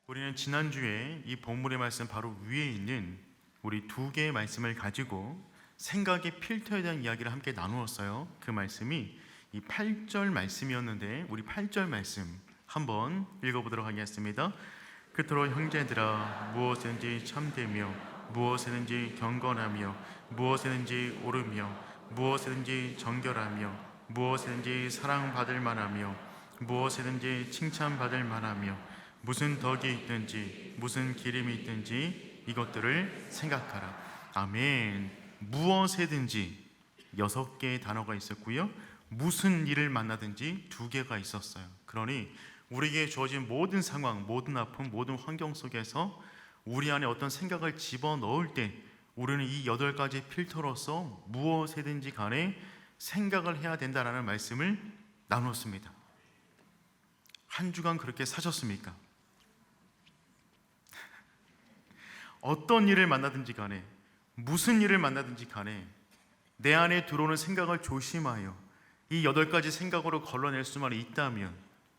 우리는 지난주에 이 본문의 말씀 바로 위에 있는 우리 두 개의 말씀을 가지고 생각의 필터에 대한 이야기를 함께 나누었어요. 그 말씀이 이 8절 말씀이었는데 우리 8절 말씀 한번 읽어보도록 하겠습니다. 그토록 형제들아 무엇이든지 참되며 무엇이든지 경건하며 무엇이든지 옳으며 무엇이든지 정결하며 무엇이든지 사랑받을 만하며 무엇이든지 칭찬받을 만하며 무슨 덕이 있든지 무슨 기림이 있든지 이것들을 생각하라. 아멘. 무엇이든지 6개의 단어가 있었고요, 무슨 일을 만나든지 2개가 있었어요. 그러니 우리에게 주어진 모든 상황, 모든 아픔, 모든 환경 속에서 우리 안에 어떤 생각을 집어넣을 때 우리는 이 8가지 필터로서 무엇이든지 간에 생각을 해야 된다라는 말씀을 나눴습니다. 한 주간 그렇게 사셨습니까? 어떤 일을 만나든지 간에 무슨 일을 만나든지 간에 내 안에 들어오는 생각을 조심하여 이 8가지 생각으로 걸러낼 수만 있다면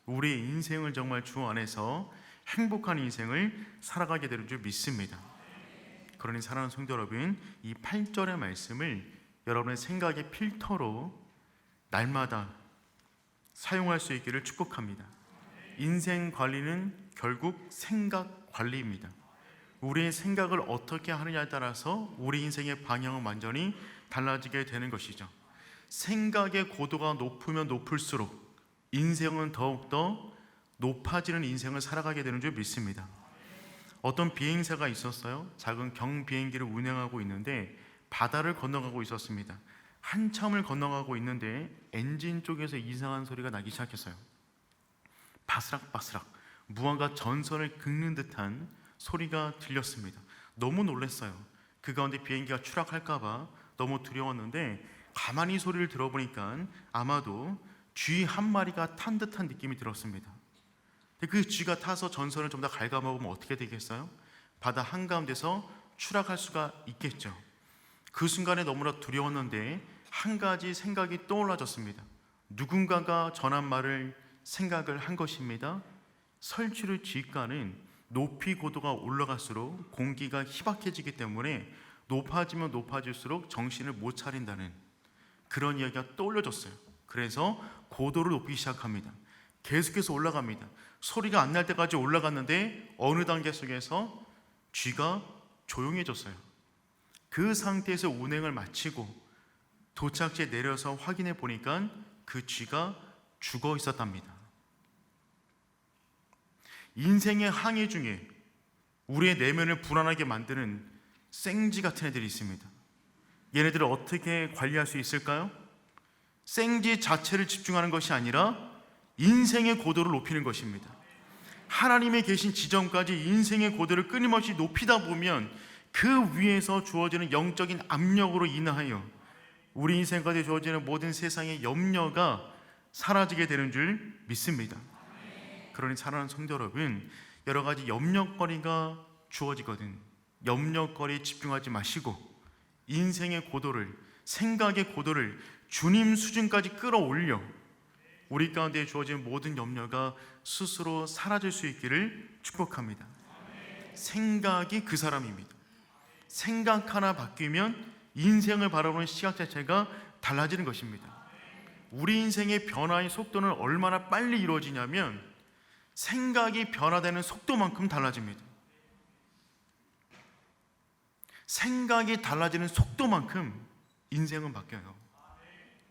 우리의 인생을 정말 주 안에서 행복한 인생을 살아가게 되는 줄 믿습니다. 그러니 사랑하는 성도 여러분, 이 8절의 말씀을 여러분의 생각의 필터로 날마다 사용할 수 있기를 축복합니다. 인생 관리는 결국 생각 관리입니다. 우리의 생각을 어떻게 하느냐에 따라서 우리 인생의 방향은 완전히 달라지게 되는 것이죠. 생각의 고도가 높으면 높을수록 인생은 더욱더 높아지는 인생을 살아가게 되는 줄 믿습니다. 어떤 비행사가 있었어요. 작은 경비행기를 운행하고 있는데 바다를 건너가고 있었습니다. 한참을 건너가고 있는데 엔진 쪽에서 이상한 소리가 나기 시작했어요. 바스락바스락 무언가 전선을 긁는 듯한 소리가 들렸습니다. 너무 놀랐어요. 그 가운데 비행기가 추락할까봐 너무 두려웠는데 가만히 소리를 들어보니까 아마도 쥐 한 마리가 탄 듯한 느낌이 들었습니다. 근데 그 쥐가 타서 전선을 좀 더 갉아먹으면 어떻게 되겠어요? 바다 한가운데서 추락할 수가 있겠죠. 그 순간에 너무나 두려웠는데 한 가지 생각이 떠올라졌습니다. 누군가가 전한 말을 생각을 한 것입니다. 설치류 쥐가는 높이 고도가 올라갈수록 공기가 희박해지기 때문에 높아지면 높아질수록 정신을 못 차린다는 그런 이야기가 떠올려졌어요. 그래서 고도를 높이기 시작합니다. 계속해서 올라갑니다. 소리가 안 날 때까지 올라갔는데 어느 단계 속에서 쥐가 조용해졌어요. 그 상태에서 운행을 마치고 도착지에 내려서 확인해 보니까 그 쥐가 죽어 있었답니다. 인생의 항해 중에 우리의 내면을 불안하게 만드는 생쥐 같은 애들이 있습니다. 얘네들을 어떻게 관리할 수 있을까요? 생쥐 자체를 집중하는 것이 아니라 인생의 고도를 높이는 것입니다. 하나님의 계신 지점까지 인생의 고도를 끊임없이 높이다 보면 그 위에서 주어지는 영적인 압력으로 인하여 우리 인생까지 주어지는 모든 세상의 염려가 사라지게 되는 줄 믿습니다. 그러니 사랑하는 성도 여러분, 여러 가지 염려거리가 주어지거든 염려거리에 집중하지 마시고 인생의 고도를, 생각의 고도를 주님 수준까지 끌어올려 우리 가운데 주어진 모든 염려가 스스로 사라질 수 있기를 축복합니다. 생각이 그 사람입니다. 생각 하나 바뀌면 인생을 바라보는 시각 자체가 달라지는 것입니다. 우리 인생의 변화의 속도는 얼마나 빨리 이루어지냐면 생각이 변화되는 속도만큼 달라집니다. 생각이 달라지는 속도만큼 인생은 바뀌어요.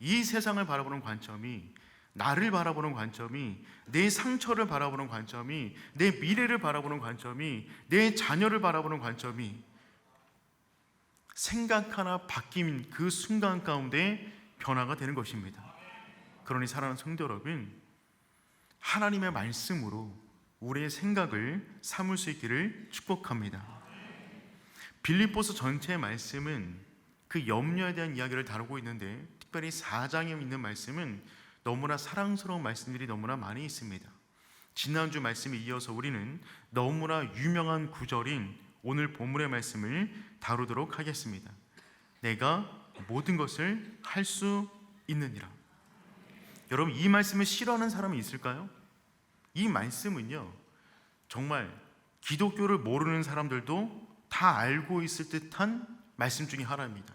이 세상을 바라보는 관점이, 나를 바라보는 관점이, 내 상처를 바라보는 관점이, 내 미래를 바라보는 관점이, 내 자녀를 바라보는 관점이 생각 하나 바뀐 그 순간 가운데 변화가 되는 것입니다. 그러니 사랑하는 성도 여러분, 하나님의 말씀으로 우리의 생각을 삼을 수 있기를 축복합니다. 빌립보서 전체의 말씀은 그 염려에 대한 이야기를 다루고 있는데 특별히 4장에 있는 말씀은 너무나 사랑스러운 말씀들이 너무나 많이 있습니다. 지난주 말씀에 이어서 우리는 너무나 유명한 구절인 오늘 본문의 말씀을 다루도록 하겠습니다. 내가 모든 것을 할 수 있느니라. 여러분, 이 말씀을 싫어하는 사람이 있을까요? 이 말씀은요, 정말 기독교를 모르는 사람들도 다 알고 있을 듯한 말씀 중에 하나입니다.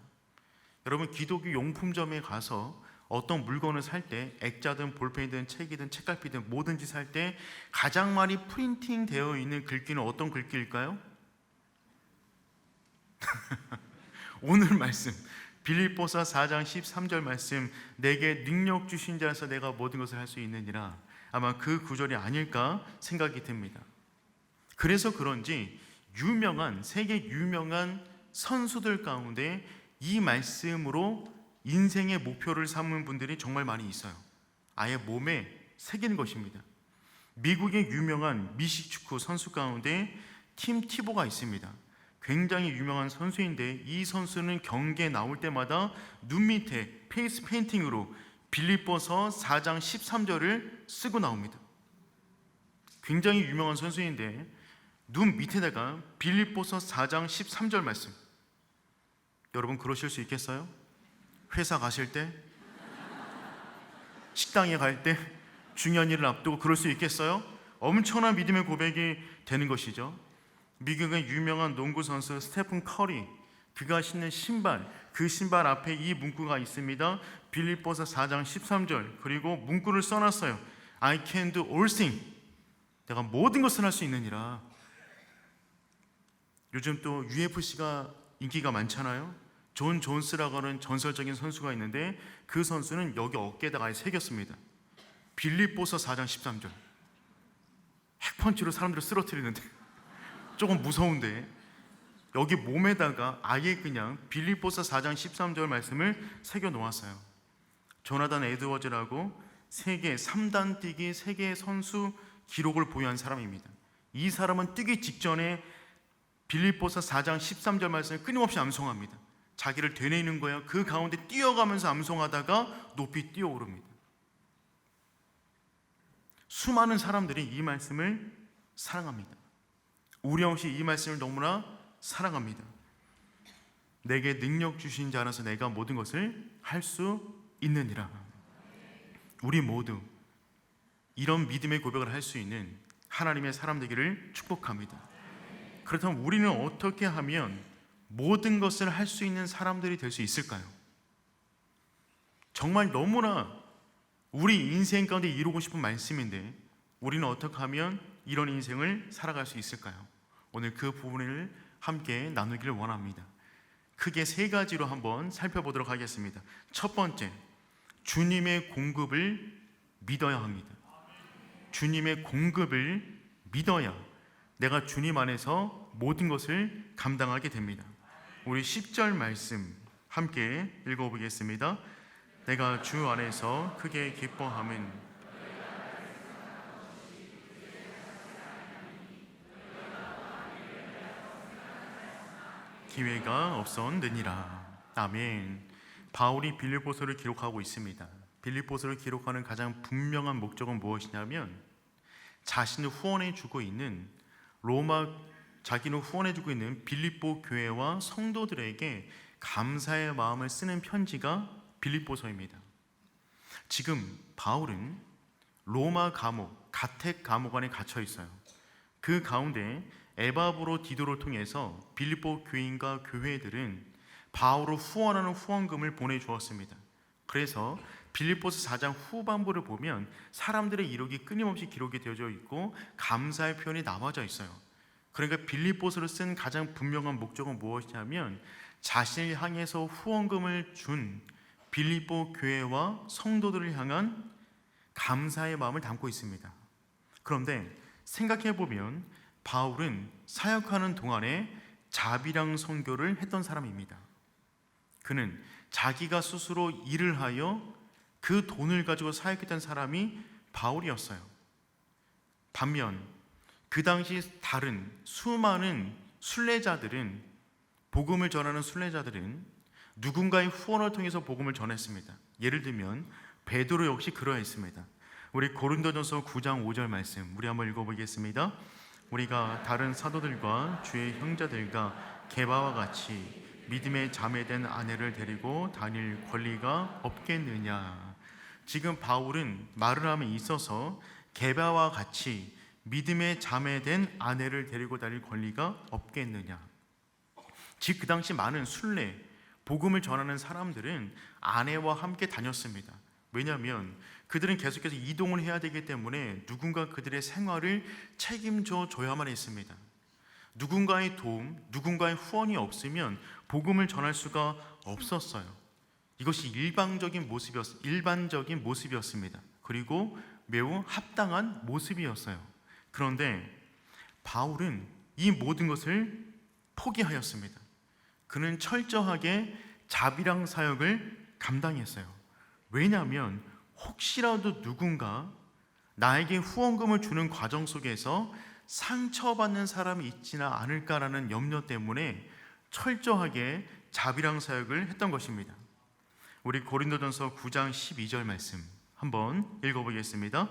여러분, 기독교 용품점에 가서 어떤 물건을 살 때, 액자든 볼펜이든 책이든 책갈피든 뭐든지 살 때 가장 많이 프린팅 되어 있는 글귀는 어떤 글귀일까요? 오늘 말씀, 빌립보서 4장 13절 말씀, 내게 능력 주신 자라서 내가 모든 것을 할 수 있느니라. 아마 그 구절이 아닐까 생각이 듭니다. 그래서 그런지 세계 유명한 선수들 가운데 이 말씀으로 인생의 목표를 삼은 분들이 정말 많이 있어요. 아예 몸에 새기는 것입니다. 미국의 유명한 미식축구 선수 가운데 팀 티보가 있습니다. 굉장히 유명한 선수인데 이 선수는 경기에 나올 때마다 눈 밑에 페이스 페인팅으로 빌립보서 4장 13절을 쓰고 나옵니다. 굉장히 유명한 선수인데 눈 밑에다가 빌립보서 4장 13절 말씀. 여러분, 그러실 수 있겠어요? 회사 가실 때, 식당에 갈 때, 중요한 일을 앞두고 그럴 수 있겠어요? 엄청난 믿음의 고백이 되는 것이죠. 미국의 유명한 농구 선수 스테픈 커리, 그가 신는 신발, 그 신발 앞에 이 문구가 있습니다. 빌립보서 4장 13절. 그리고 문구를 써놨어요. I can do all things. 내가 모든 것을 할 수 있느니라. 요즘 또 UFC가 인기가 많잖아요. 존 존스라고 하는 전설적인 선수가 있는데 그 선수는 여기 어깨에다가 새겼습니다. 빌립보서 4장 13절. 핵펀치로 사람들을 쓰러뜨리는데 조금 무서운데 여기 몸에다가 아예 그냥 빌립보서 4장 13절 말씀을 새겨 놓았어요. 조나단 에드워즈라고 세계 3단 뛰기 세계 선수 기록을 보유한 사람입니다. 이 사람은 뛰기 직전에 빌립보서 4장 13절 말씀을 끊임없이 암송합니다. 자기를 되뇌이는 거예요. 그 가운데 뛰어가면서 암송하다가 높이 뛰어오릅니다. 수많은 사람들이 이 말씀을 사랑합니다. 우리 없이 이 말씀을 너무나 사랑합니다. 내게 능력 주신 자 안에서 내가 모든 것을 할 수 있느니라. 우리 모두 이런 믿음의 고백을 할 수 있는 하나님의 사람 되기를 축복합니다. 그렇다면 우리는 어떻게 하면 모든 것을 할 수 있는 사람들이 될 수 있을까요? 정말 너무나 우리 인생 가운데 이루고 싶은 말씀인데 우리는 어떻게 하면 이런 인생을 살아갈 수 있을까요? 오늘 그 부분을 함께 나누기를 원합니다. 크게 세 가지로 한번 살펴보도록 하겠습니다. 첫 번째, 주님의 공급을 믿어야 합니다. 주님의 공급을 믿어야 내가 주님 안에서 모든 것을 감당하게 됩니다. 우리 10절 말씀 함께 읽어보겠습니다. 내가 주 안에서 크게 기뻐함은 기회가 없었느니라. 아멘. 바울이 빌립보서를 기록하고 있습니다. 빌립보서를 기록하는 가장 분명한 목적은 무엇이냐면 자신을 후원해주고 있는 자기는 후원해주고 있는 빌립보 교회와 성도들에게 감사의 마음을 쓰는 편지가 빌립보서입니다. 지금 바울은 로마 감옥, 가택 감옥 안에 갇혀 있어요. 그 가운데 에바브로 디도를 통해서 빌립보 교인과 교회들은 바울을 후원하는 후원금을 보내주었습니다. 그래서 빌립보서 4장 후반부를 보면 사람들의 이력이 끊임없이 기록이 되어져 있고 감사의 표현이 나와져 있어요. 그러니까 빌립보서를 쓴 가장 분명한 목적은 무엇이냐면 자신을 향해서 후원금을 준 빌립보 교회와 성도들을 향한 감사의 마음을 담고 있습니다. 그런데 생각해 보면 바울은 사역하는 동안에 자비랑 선교를 했던 사람입니다. 그는 자기가 스스로 일을 하여 그 돈을 가지고 사역했던 사람이 바울이었어요. 반면 그 당시 다른 수많은 순례자들은, 복음을 전하는 순례자들은 누군가의 후원을 통해서 복음을 전했습니다. 예를 들면 베드로 역시 그러했습니다. 우리 고린도전서 9장 5절 말씀 우리 한번 읽어보겠습니다. 우리가 다른 사도들과 주의 형제들과 게바와 같이 믿음의 자매된 아내를 데리고 다닐 권리가 없겠느냐. 지금 바울은 말을 함에 있어서 게바와 같이 믿음의 자매된 아내를 데리고 다닐 권리가 없겠느냐. 즉 그 당시 많은 순례, 복음을 전하는 사람들은 아내와 함께 다녔습니다. 왜냐하면 그들은 계속해서 이동을 해야 되기 때문에 누군가 그들의 생활을 책임져 줘야만 했습니다. 누군가의 도움, 누군가의 후원이 없으면 복음을 전할 수가 없었어요. 이것이 일반적인 모습이었습니다. 그리고 매우 합당한 모습이었어요. 그런데 바울은 이 모든 것을 포기하였습니다. 그는 철저하게 자비랑 사역을 감당했어요. 왜냐하면 혹시라도 누군가 나에게 후원금을 주는 과정 속에서 상처받는 사람이 있지는 않을까라는 염려 때문에 철저하게 자비랑 사역을 했던 것입니다. 우리 고린도전서 9장 12절 말씀 한번 읽어보겠습니다.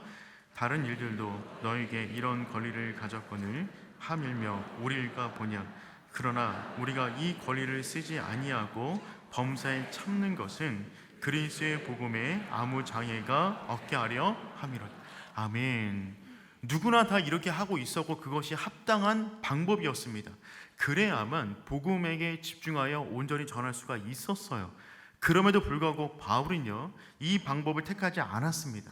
다른 일들도 너에게 이런 권리를 가졌거늘 하밀며 우리 일까 보냐. 그러나 우리가 이 권리를 쓰지 아니하고 범사에 참는 것은 그리스도의 복음에 아무 장애가 없게 하려 함이로다. 아멘. 누구나 다 이렇게 하고 있었고 그것이 합당한 방법이었습니다. 그래야만 복음에게 집중하여 온전히 전할 수가 있었어요. 그럼에도 불구하고 바울은요, 이 방법을 택하지 않았습니다.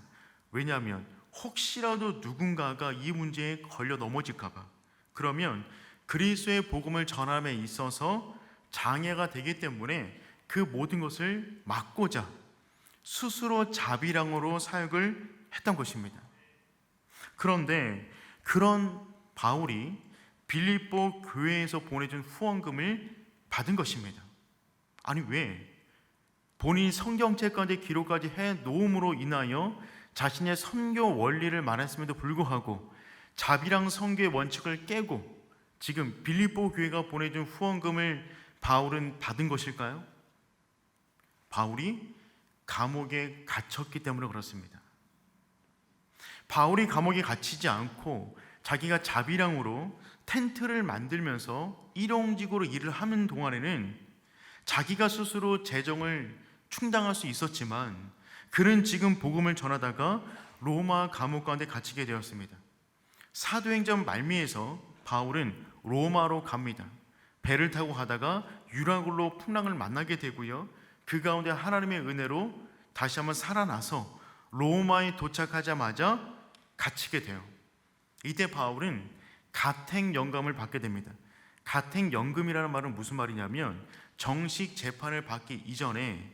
왜냐하면 혹시라도 누군가가 이 문제에 걸려 넘어질까봐, 그러면 그리스도의 복음을 전함에 있어서 장애가 되기 때문에 그 모든 것을 막고자 스스로 자비랑으로 사역을 했던 것입니다. 그런데 그런 바울이 빌립보 교회에서 보내준 후원금을 받은 것입니다. 아니 왜? 본인이 성경책 가운데 기록까지 해 놓음으로 인하여 자신의 선교 원리를 말했음에도 불구하고 자비랑 선교의 원칙을 깨고 지금 빌립보 교회가 보내준 후원금을 바울은 받은 것일까요? 바울이 감옥에 갇혔기 때문에 그렇습니다. 바울이 감옥에 갇히지 않고 자기가 자비랑으로 텐트를 만들면서 일용직으로 일을 하는 동안에는 자기가 스스로 재정을 충당할 수 있었지만 그는 지금 복음을 전하다가 로마 감옥 가운데 갇히게 되었습니다. 사도행전 말미에서 바울은 로마로 갑니다. 배를 타고 가다가 유라굴로 풍랑을 만나게 되고요, 그 가운데 하나님의 은혜로 다시 한번 살아나서 로마에 도착하자마자 갇히게 돼요. 이때 바울은 가택연금을 받게 됩니다. 가택연금이라는 말은 무슨 말이냐면 정식 재판을 받기 이전에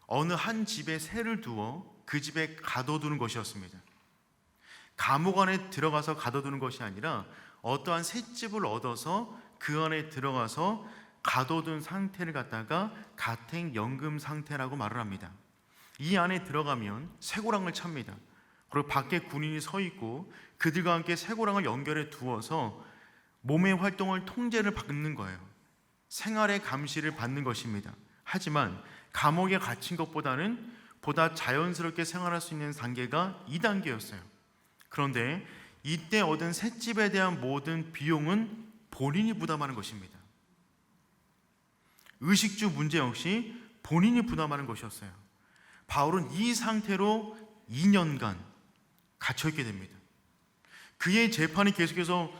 어느 한 집에 새를 두어 그 집에 가둬두는 것이었습니다. 감옥 안에 들어가서 가둬두는 것이 아니라 어떠한 셋집을 얻어서 그 안에 들어가서 가둬둔 상태를 갖다가 가택연금 상태라고 말을 합니다. 이 안에 들어가면 쇠고랑을 찹니다. 그리고 밖에 군인이 서 있고 그들과 함께 쇠고랑을 연결해 두어서 몸의 활동을 통제를 받는 거예요. 생활의 감시를 받는 것입니다. 하지만 감옥에 갇힌 것보다는 보다 자연스럽게 생활할 수 있는 단계가 2단계였어요. 그런데 이때 얻은 셋집에 대한 모든 비용은 본인이 부담하는 것입니다. 의식주 문제 역시 본인이 부담하는 것이었어요. 바울은 이 상태로 2년간 갇혀있게 됩니다. 그의 재판이 계속해서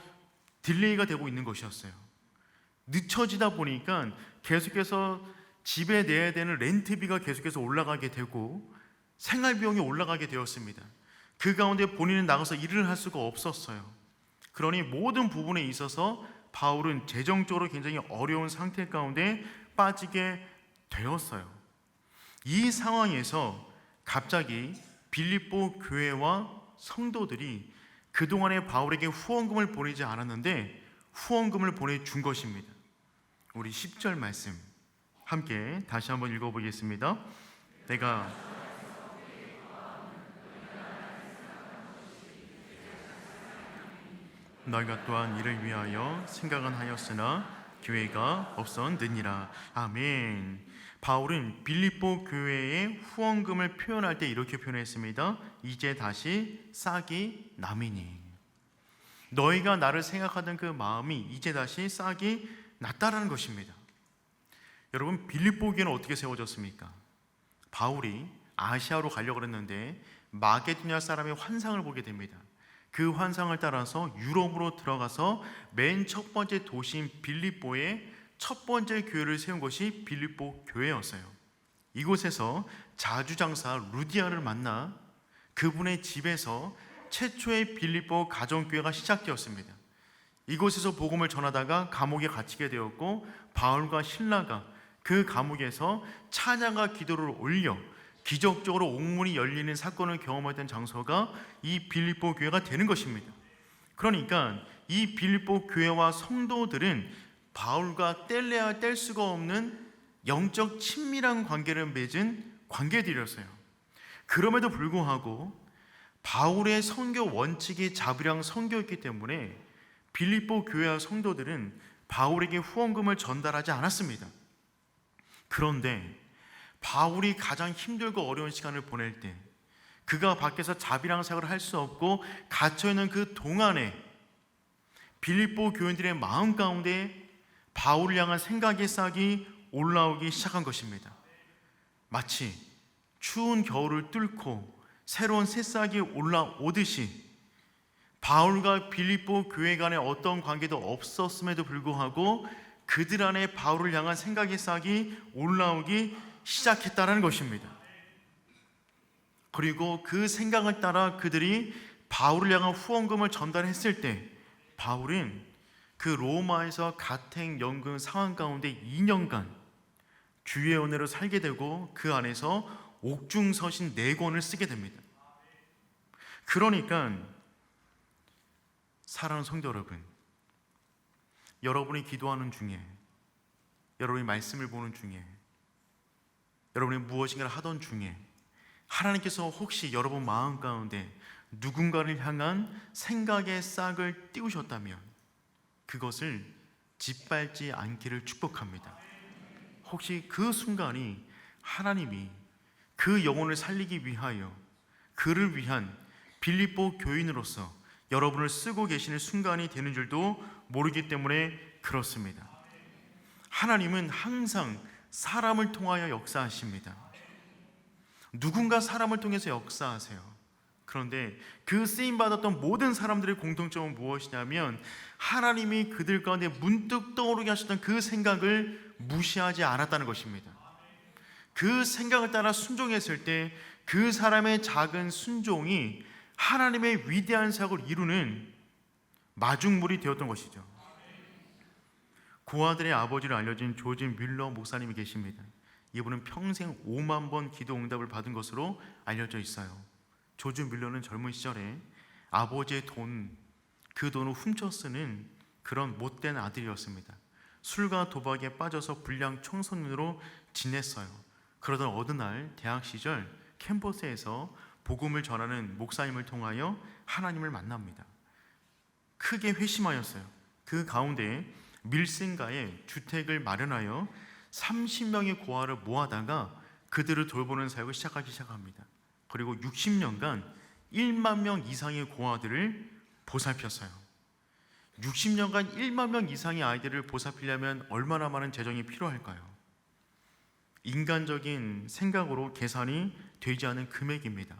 딜레이가 되고 있는 것이었어요. 늦춰지다 보니까 계속해서 집에 내야 되는 렌트비가 계속해서 올라가게 되고 생활비용이 올라가게 되었습니다. 그 가운데 본인은 나가서 일을 할 수가 없었어요. 그러니 모든 부분에 있어서 바울은 재정적으로 굉장히 어려운 상태 가운데 빠지게 되었어요. 이 상황에서 갑자기 빌립보 교회와 성도들이 그동안에 바울에게 후원금을 보내지 않았는데 후원금을 보내준 것입니다. 우리 10절 말씀 함께 다시 한번 읽어보겠습니다. 내가 너희가 또한 이를 위하여 생각은 하였으나 기회가 없었느니라. 아멘. 바울은 빌립보 교회의 후원금을 표현할 때 이렇게 표현했습니다. 이제 다시 싹이 나미니. 너희가 나를 생각하던 그 마음이 이제 다시 싹이 났다라는 것입니다. 여러분, 빌립보 교회는 어떻게 세워졌습니까? 바울이 아시아로 가려고 했는데 마게도냐 사람의 환상을 보게 됩니다. 그 환상을 따라서 유럽으로 들어가서 맨 첫 번째 도시인 빌립보에 첫 번째 교회를 세운 것이 빌립보 교회였어요. 이곳에서 자주장사 루디아를 만나 그분의 집에서 최초의 빌립보 가정교회가 시작되었습니다. 이곳에서 복음을 전하다가 감옥에 갇히게 되었고, 바울과 실라가 그 감옥에서 찬양과 기도를 올려 기적적으로 옥문이 열리는 사건을 경험했던 장소가 이 빌립보 교회가 되는 것입니다. 그러니까 이 빌립보 교회와 성도들은 바울과 뗄래야 뗄 수가 없는 영적 친밀한 관계를 맺은 관계들이었어요. 그럼에도 불구하고 바울의 선교 원칙이 자비랑 선교였기 때문에 빌립보 교회와 성도들은 바울에게 후원금을 전달하지 않았습니다. 그런데 바울이 가장 힘들고 어려운 시간을 보낼 때, 그가 밖에서 자비랑 사역을 할 수 없고 갇혀있는 그 동안에 빌립보 교인들의 마음 가운데 바울을 향한 생각의 싹이 올라오기 시작한 것입니다. 마치 추운 겨울을 뚫고 새로운 새싹이 올라오듯이 바울과 빌립보 교회 간에 어떤 관계도 없었음에도 불구하고 그들 안에 바울을 향한 생각의 싹이 올라오기 시작했다는 것입니다. 그리고 그 생각을 따라 그들이 바울을 향한 후원금을 전달했을 때 바울은 그 로마에서 가택연금 상황 가운데 2년간 주의 은혜로 살게 되고 그 안에서 옥중서신 4권을 쓰게 됩니다. 그러니까 사랑하는 성도 여러분, 여러분이 기도하는 중에, 여러분이 말씀을 보는 중에, 여러분이 무엇인가를 하던 중에 하나님께서 혹시 여러분 마음 가운데 누군가를 향한 생각의 싹을 띄우셨다면 그것을 짓밟지 않기를 축복합니다. 혹시 그 순간이 하나님이 그 영혼을 살리기 위하여 그를 위한 빌립보 교인으로서 여러분을 쓰고 계시는 순간이 되는 줄도 모르기 때문에 그렇습니다. 하나님은 항상 사람을 통하여 역사하십니다. 누군가 사람을 통해서 역사하세요. 그런데 그 쓰임받았던 모든 사람들의 공통점은 무엇이냐면 하나님이 그들 가운데 문득 떠오르게 하셨던 그 생각을 무시하지 않았다는 것입니다. 그 생각을 따라 순종했을 때 그 사람의 작은 순종이 하나님의 위대한 사역을 이루는 마중물이 되었던 것이죠. 고아들의 아버지로 알려진 조지 뮬러 목사님이 계십니다. 이분은 평생 5만 번 기도 응답을 받은 것으로 알려져 있어요. 조지 뮬러는 젊은 시절에 아버지의 그 돈을 훔쳐 쓰는 그런 못된 아들이었습니다. 술과 도박에 빠져서 불량 청소년으로 지냈어요. 그러던 어느 날 대학 시절 캠퍼스에서 복음을 전하는 목사님을 통하여 하나님을 만납니다. 크게 회심하였어요. 그 가운데 밀슨가에 주택을 마련하여 30명의 고아를 모아다가 그들을 돌보는 사역을 시작하기 시작합니다. 그리고 60년간 1만 명 이상의 고아들을 보살폈어요. 60년간 1만 명 이상의 아이들을 보살피려면 얼마나 많은 재정이 필요할까요? 인간적인 생각으로 계산이 되지 않은 금액입니다.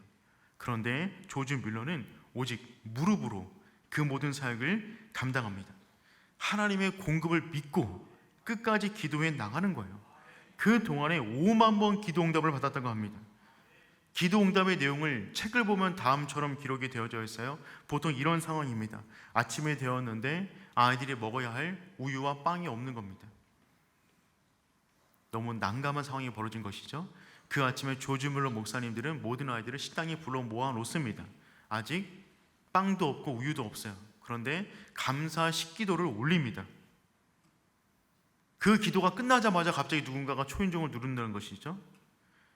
그런데 조지 뮬러는 오직 무릎으로 그 모든 사역을 감당합니다. 하나님의 공급을 믿고 끝까지 기도해 나가는 거예요. 그 동안에 5만 번 기도 응답을 받았다고 합니다. 기도 응답의 내용을 책을 보면 다음처럼 기록이 되어져 있어요. 보통 이런 상황입니다. 아침에 되었는데 아이들이 먹어야 할 우유와 빵이 없는 겁니다. 너무 난감한 상황이 벌어진 것이죠. 그 아침에 조지 뮬러 목사님들은 모든 아이들을 식당에 불러 모아 놓습니다. 아직 빵도 없고 우유도 없어요. 그런데 감사 식기도를 올립니다. 그 기도가 끝나자마자 갑자기 누군가가 초인종을 누른다는 것이죠.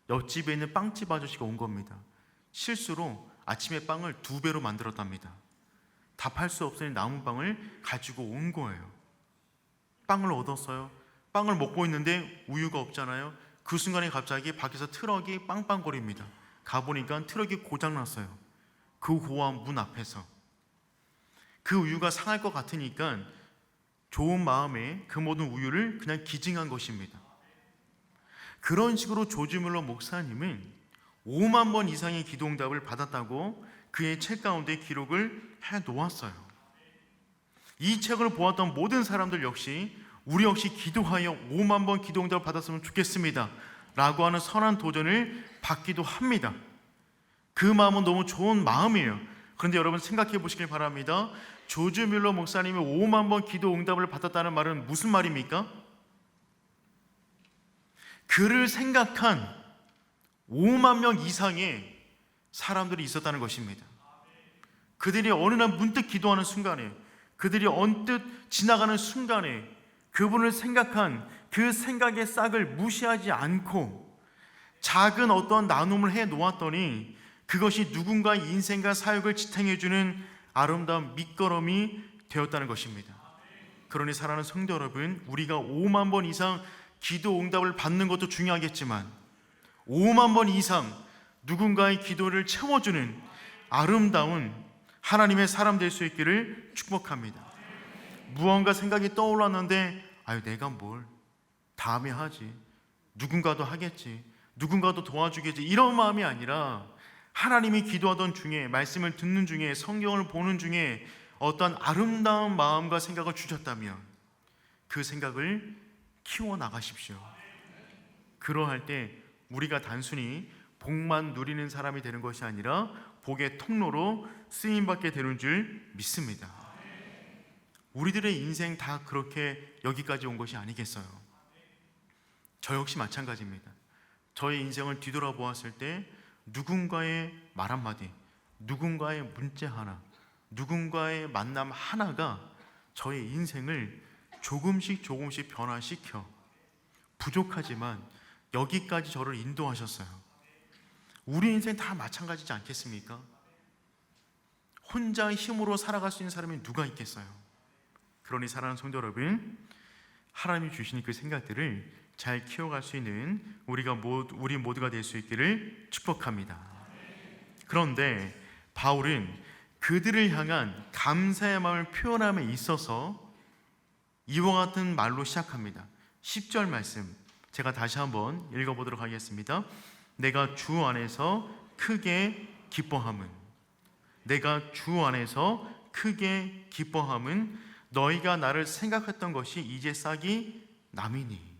옆집에 있는 빵집 아저씨가 온 겁니다. 실수로 아침에 빵을 2배로 만들었답니다. 다 팔 수 없으니 남은 빵을 가지고 온 거예요. 빵을 얻었어요. 빵을 먹고 있는데 우유가 없잖아요. 그 순간에 갑자기 밖에서 트럭이 빵빵거립니다. 가보니까 트럭이 고장났어요. 그 고아원 문 앞에서. 그 우유가 상할 것 같으니까 좋은 마음에 그 모든 우유를 그냥 기증한 것입니다. 그런 식으로 조지 뮬러 목사님은 5만 번 이상의 기도 응답을 받았다고 그의 책 가운데 기록을 해 놓았어요. 이 책을 보았던 모든 사람들 역시 우리 역시 기도하여 5만 번 기도 응답을 받았으면 좋겠습니다 라고 하는 선한 도전을 받기도 합니다. 그 마음은 너무 좋은 마음이에요. 그런데 여러분 생각해 보시길 바랍니다. 조지 뮬러 목사님이 5만 번 기도 응답을 받았다는 말은 무슨 말입니까? 그를 생각한 5만 명 이상의 사람들이 있었다는 것입니다. 그들이 어느 날 문득 기도하는 순간에, 그들이 언뜻 지나가는 순간에 그분을 생각한 그 생각의 싹을 무시하지 않고 작은 어떤 나눔을 해 놓았더니 그것이 누군가의 인생과 사역을 지탱해주는 아름다운 밑거름이 되었다는 것입니다. 그러니 사랑하는 성도 여러분, 우리가 5만 번 이상 기도 응답을 받는 것도 중요하겠지만 5만 번 이상 누군가의 기도를 채워주는 아름다운 하나님의 사람 될 수 있기를 축복합니다. 무언가 생각이 떠올랐는데 내가 뭘 다음에 하지, 누군가도 하겠지, 누군가도 도와주겠지, 이런 마음이 아니라 하나님이 기도하던 중에, 말씀을 듣는 중에, 성경을 보는 중에 어떤 아름다운 마음과 생각을 주셨다면 그 생각을 키워나가십시오. 그러할 때 우리가 단순히 복만 누리는 사람이 되는 것이 아니라 복의 통로로 쓰임받게 되는 줄 믿습니다. 우리들의 인생 다 그렇게 여기까지 온 것이 아니겠어요? 저 역시 마찬가지입니다. 저의 인생을 뒤돌아보았을 때 누군가의 말 한마디, 누군가의 문자 하나, 누군가의 만남 하나가 저의 인생을 조금씩 변화시켜 부족하지만 여기까지 저를 인도하셨어요. 우리 인생 다 마찬가지지 않겠습니까? 혼자의 힘으로 살아갈 수 있는 사람이 누가 있겠어요? 그러니 사랑하는 성도 여러분, 하나님이 주신 그 생각들을 잘 키워갈 수 있는 우리 모두가 될 수 있기를 축복합니다. 그런데 바울은 그들을 향한 감사의 마음을 표현함에 있어서 이와 같은 말로 시작합니다. 10절 말씀 제가 다시 한번 읽어보도록 하겠습니다. 내가 주 안에서 크게 기뻐함은, 내가 주 안에서 크게 기뻐함은 너희가 나를 생각했던 것이 이제 싹이 남이니.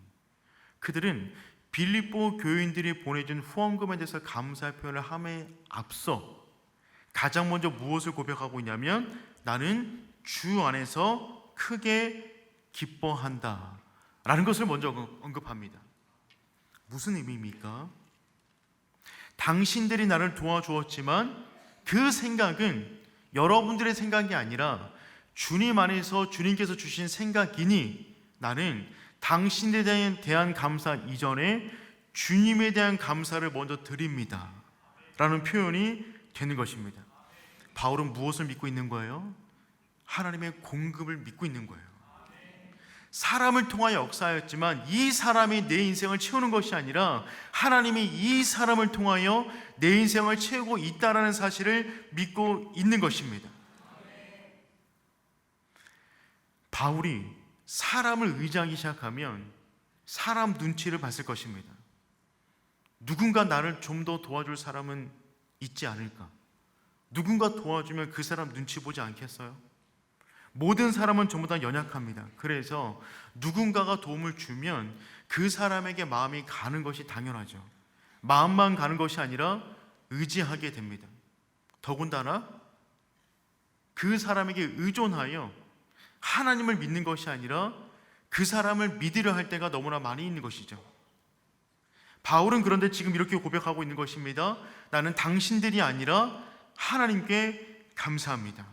그들은 빌립보 교인들이 보내준 후원금에 대해서 감사의 표현을 함에 앞서 가장 먼저 무엇을 고백하고 있냐면 나는 주 안에서 크게 기뻐한다 라는 것을 먼저 언급합니다. 무슨 의미입니까? 당신들이 나를 도와주었지만 그 생각은 여러분들의 생각이 아니라 주님 안에서 주님께서 주신 생각이니 나는 당신들에 대한 감사 이전에 주님에 대한 감사를 먼저 드립니다 라는 표현이 되는 것입니다. 바울은 무엇을 믿고 있는 거예요? 하나님의 공급을 믿고 있는 거예요. 사람을 통하여 역사하였지만 이 사람이 내 인생을 채우는 것이 아니라 하나님이 이 사람을 통하여 내 인생을 채우고 있다는 사실을 믿고 있는 것입니다. 바울이 사람을 의지하기 시작하면 사람 눈치를 봤을 것입니다. 누군가 나를 좀 더 도와줄 사람은 있지 않을까? 누군가 도와주면 그 사람 눈치 보지 않겠어요? 모든 사람은 전부 다 연약합니다. 그래서 누군가가 도움을 주면 그 사람에게 마음이 가는 것이 당연하죠. 마음만 가는 것이 아니라 의지하게 됩니다. 더군다나 그 사람에게 의존하여 하나님을 믿는 것이 아니라 그 사람을 믿으려 할 때가 너무나 많이 있는 것이죠. 바울은 그런데 지금 이렇게 고백하고 있는 것입니다. 나는 당신들이 아니라 하나님께 감사합니다.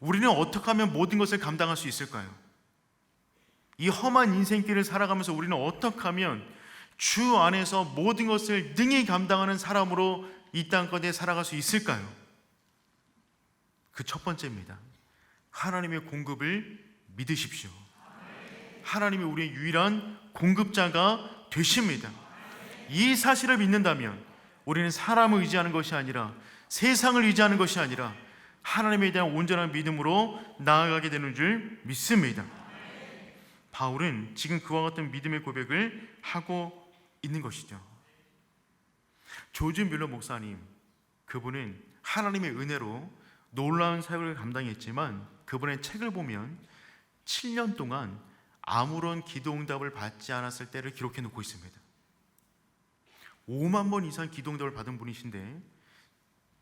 우리는 어떻게 하면 모든 것을 감당할 수 있을까요? 이 험한 인생길을 살아가면서 우리는 어떻게 하면 주 안에서 모든 것을 능히 감당하는 사람으로 이 땅까지 살아갈 수 있을까요? 그 첫 번째입니다. 하나님의 공급을 믿으십시오. 하나님이 우리의 유일한 공급자가 되십니다. 이 사실을 믿는다면 우리는 사람을 의지하는 것이 아니라 세상을 의지하는 것이 아니라 하나님에 대한 온전한 믿음으로 나아가게 되는 줄 믿습니다. 바울은 지금 그와 같은 믿음의 고백을 하고 있는 것이죠. 조지 뮬러 목사님, 그분은 하나님의 은혜로 놀라운 사역을 감당했지만 그분의 책을 보면 7년 동안 아무런 기도 응답을 받지 않았을 때를 기록해 놓고 있습니다. 5만 번 이상 기도 응답을 받은 분이신데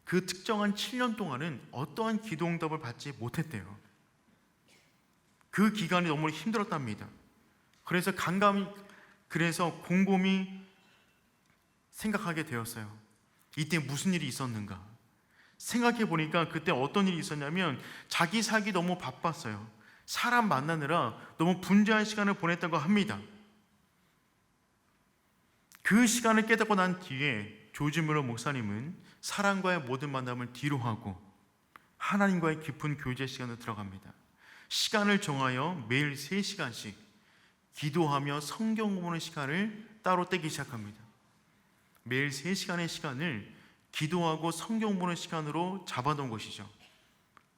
그 특정한 7년 동안은 어떠한 기도 응답을 받지 못했대요. 그 기간이 너무 힘들었답니다. 그래서 곰곰이 생각하게 되었어요. 이때 무슨 일이 있었는가? 생각해 보니까 그때 어떤 일이 있었냐면 자기 살기 너무 바빴어요. 사람 만나느라 너무 분주한 시간을 보냈다고 합니다. 그 시간을 깨닫고 난 뒤에 조지 뮬러 목사님은 사람과의 모든 만남을 뒤로 하고 하나님과의 깊은 교제 시간으로 들어갑니다. 시간을 정하여 매일 3시간씩 기도하며 성경 보는 시간을 따로 떼기 시작합니다. 매일 3시간의 시간을 기도하고 성경 보는 시간으로 잡아놓은 것이죠.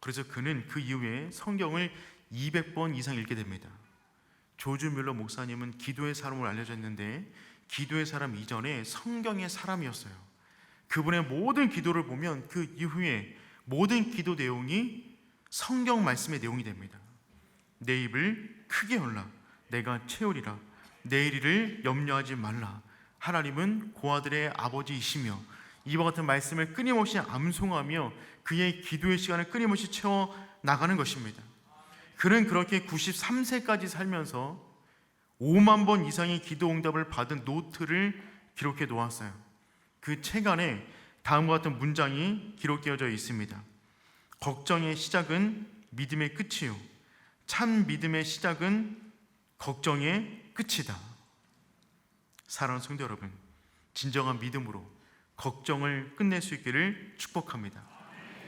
그래서 그는 그 이후에 성경을 200번 이상 읽게 됩니다. 조지 뮬러 목사님은 기도의 사람으로 알려져 있는데 기도의 사람 이전에 성경의 사람이었어요. 그분의 모든 기도를 보면 그 이후에 모든 기도 내용이 성경 말씀의 내용이 됩니다. 내 입을 크게 열라 내가 채우리라 내 일을 염려하지 말라 하나님은 고아들의 아버지이시며 이와 같은 말씀을 끊임없이 암송하며 그의 기도의 시간을 끊임없이 채워 나가는 것입니다. 그는 그렇게 93세까지 살면서 5만 번 이상의 기도 응답을 받은 노트를 기록해 놓았어요. 그 책 안에 다음과 같은 문장이 기록되어져 있습니다. 걱정의 시작은 믿음의 끝이요 참 믿음의 시작은 걱정의 끝이다. 사랑하는 성도 여러분, 진정한 믿음으로 걱정을 끝낼 수 있기를 축복합니다.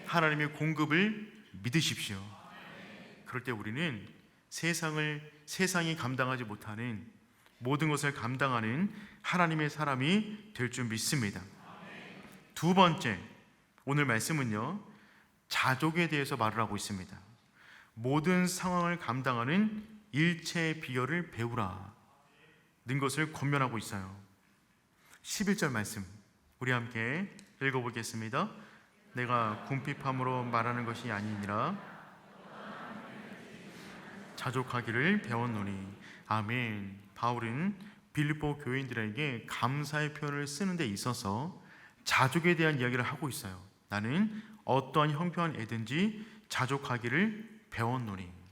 하나님의 공급을 믿으십시오. 그럴 때 우리는 세상이 감당하지 못하는 모든 것을 감당하는 하나님의 사람이 될 줄 믿습니다. 두 번째, 오늘 말씀은요, 자족에 대해서 말을 하고 있습니다. 모든 상황을 감당하는 일체의 비결을 배우라 는 것을 권면하고 있어요. 11절 말씀 우리 함께 읽어보겠습니다. 내가 궁핍함으로 말하는 것이 아니니라 자족하기를 배웠노니. 아멘. 바울은 빌립보 교인들에게 감사의 표현을 쓰는 데 있어서 자족에 대한 이야기를 하고 있어요. 나는 어떠한 형편에 애든지 자족하기를 배웠노니.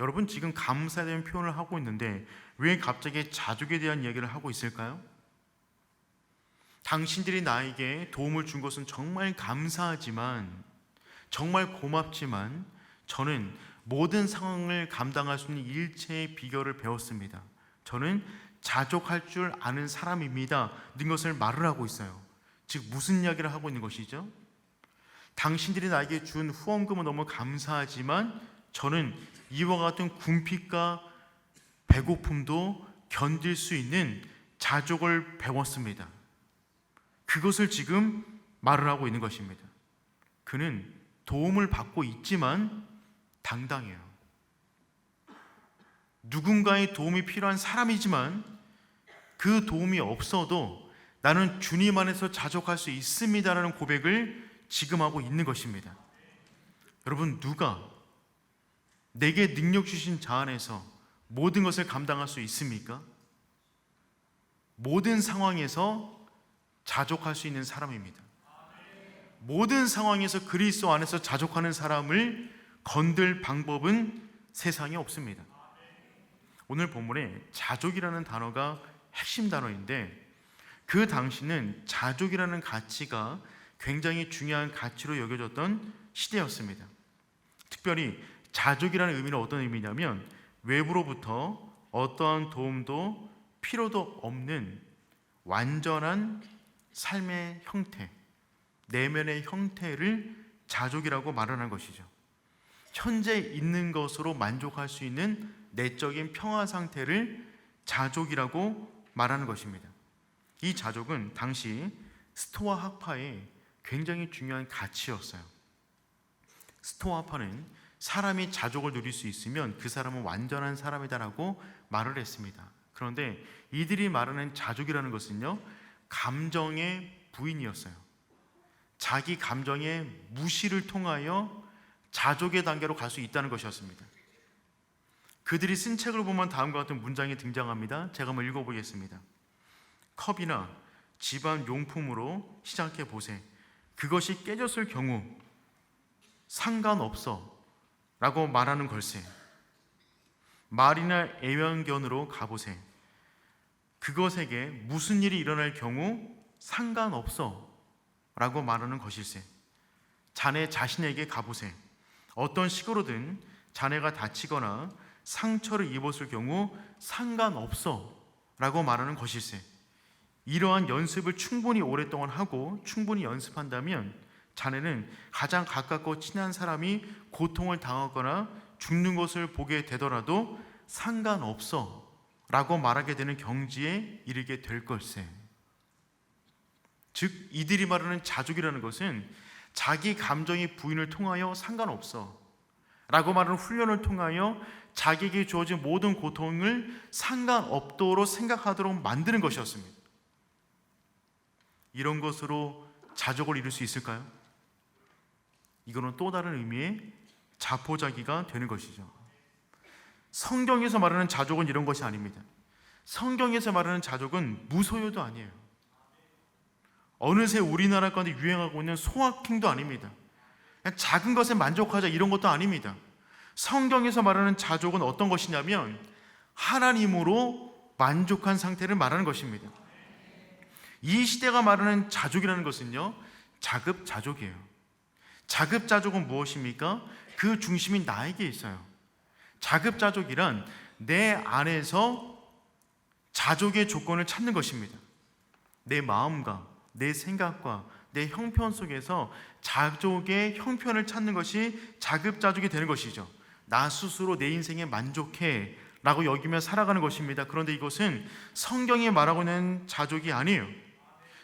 여러분 지금 감사에 대한 표현을 하고 있는데 왜 갑자기 자족에 대한 이야기를 하고 있을까요? 당신들이 나에게 도움을 준 것은 정말 감사하지만 정말 고맙지만 저는 모든 상황을 감당할 수 있는 일체의 비결을 배웠습니다. 저는 자족할 줄 아는 사람입니다 는 것을 말을 하고 있어요. 즉 무슨 이야기를 하고 있는 것이죠? 당신들이 나에게 준 후원금은 너무 감사하지만 저는 이와 같은 궁핍과 배고픔도 견딜 수 있는 자족을 배웠습니다. 그것을 지금 말을 하고 있는 것입니다. 그는 도움을 받고 있지만 당당해요. 누군가의 도움이 필요한 사람이지만 그 도움이 없어도 나는 주님 안에서 자족할 수 있습니다라는 고백을 지금 하고 있는 것입니다. 여러분, 누가 내게 능력 주신 자 안에서 모든 것을 감당할 수 있습니까? 모든 상황에서 자족할 수 있는 사람입니다. 모든 상황에서 그리스도 안에서 자족하는 사람을 건들 방법은 세상에 없습니다. 오늘 본문에 자족이라는 단어가 핵심 단어인데 그 당시는 자족이라는 가치가 굉장히 중요한 가치로 여겨졌던 시대였습니다. 특별히 자족이라는 의미는 어떤 의미냐면 외부로부터 어떠한 도움도 필요도 없는 완전한 삶의 형태, 내면의 형태를 자족이라고 말하는 것이죠. 현재 있는 것으로 만족할 수 있는 내적인 평화 상태를 자족이라고 말하는 것입니다. 이 자족은 당시 스토아 학파의 굉장히 중요한 가치였어요. 스토아 학파는 사람이 자족을 누릴 수 있으면 그 사람은 완전한 사람이다라고 말을 했습니다. 그런데 이들이 말하는 자족이라는 것은요, 감정의 부인이었어요. 자기 감정의 무시를 통하여 자족의 단계로 갈 수 있다는 것이었습니다. 그들이 쓴 책을 보면 다음과 같은 문장이 등장합니다. 제가 한번 읽어보겠습니다. 컵이나 집안 용품으로 시작해 보세. 그것이 깨졌을 경우 상관없어 라고 말하는 걸세. 말이나 애완견으로 가보세. 그것에게 무슨 일이 일어날 경우 상관없어 라고 말하는 것일세. 자네 자신에게 가보세. 어떤 식으로든 자네가 다치거나 상처를 입었을 경우 상관없어 라고 말하는 것일세. 이러한 연습을 충분히 오랫동안 하고 충분히 연습한다면 자네는 가장 가깝고 친한 사람이 고통을 당하거나 죽는 것을 보게 되더라도 상관없어 라고 말하게 되는 경지에 이르게 될 걸세. 즉 이들이 말하는 자족이라는 것은 자기 감정의 부인을 통하여 상관없어 라고 말하는 훈련을 통하여 자기에게 주어진 모든 고통을 상관없도록 생각하도록 만드는 것이었습니다. 이런 것으로 자족을 이룰 수 있을까요? 이거는 또 다른 의미의 자포자기가 되는 것이죠. 성경에서 말하는 자족은 이런 것이 아닙니다. 성경에서 말하는 자족은 무소유도 아니에요. 어느새 우리나라 가운데 유행하고 있는 소확행도 아닙니다. 그냥 작은 것에 만족하자 이런 것도 아닙니다. 성경에서 말하는 자족은 어떤 것이냐면 하나님으로 만족한 상태를 말하는 것입니다. 이 시대가 말하는 자족이라는 것은요, 자급자족이에요. 자급자족은 무엇입니까? 그 중심이 나에게 있어요. 자급자족이란 내 안에서 자족의 조건을 찾는 것입니다. 내 마음과 내 생각과 내 형편 속에서 자족의 형편을 찾는 것이 자급자족이 되는 것이죠. 나 스스로 내 인생에 만족해 라고 여기며 살아가는 것입니다. 그런데 이것은 성경이 말하고 있는 자족이 아니에요.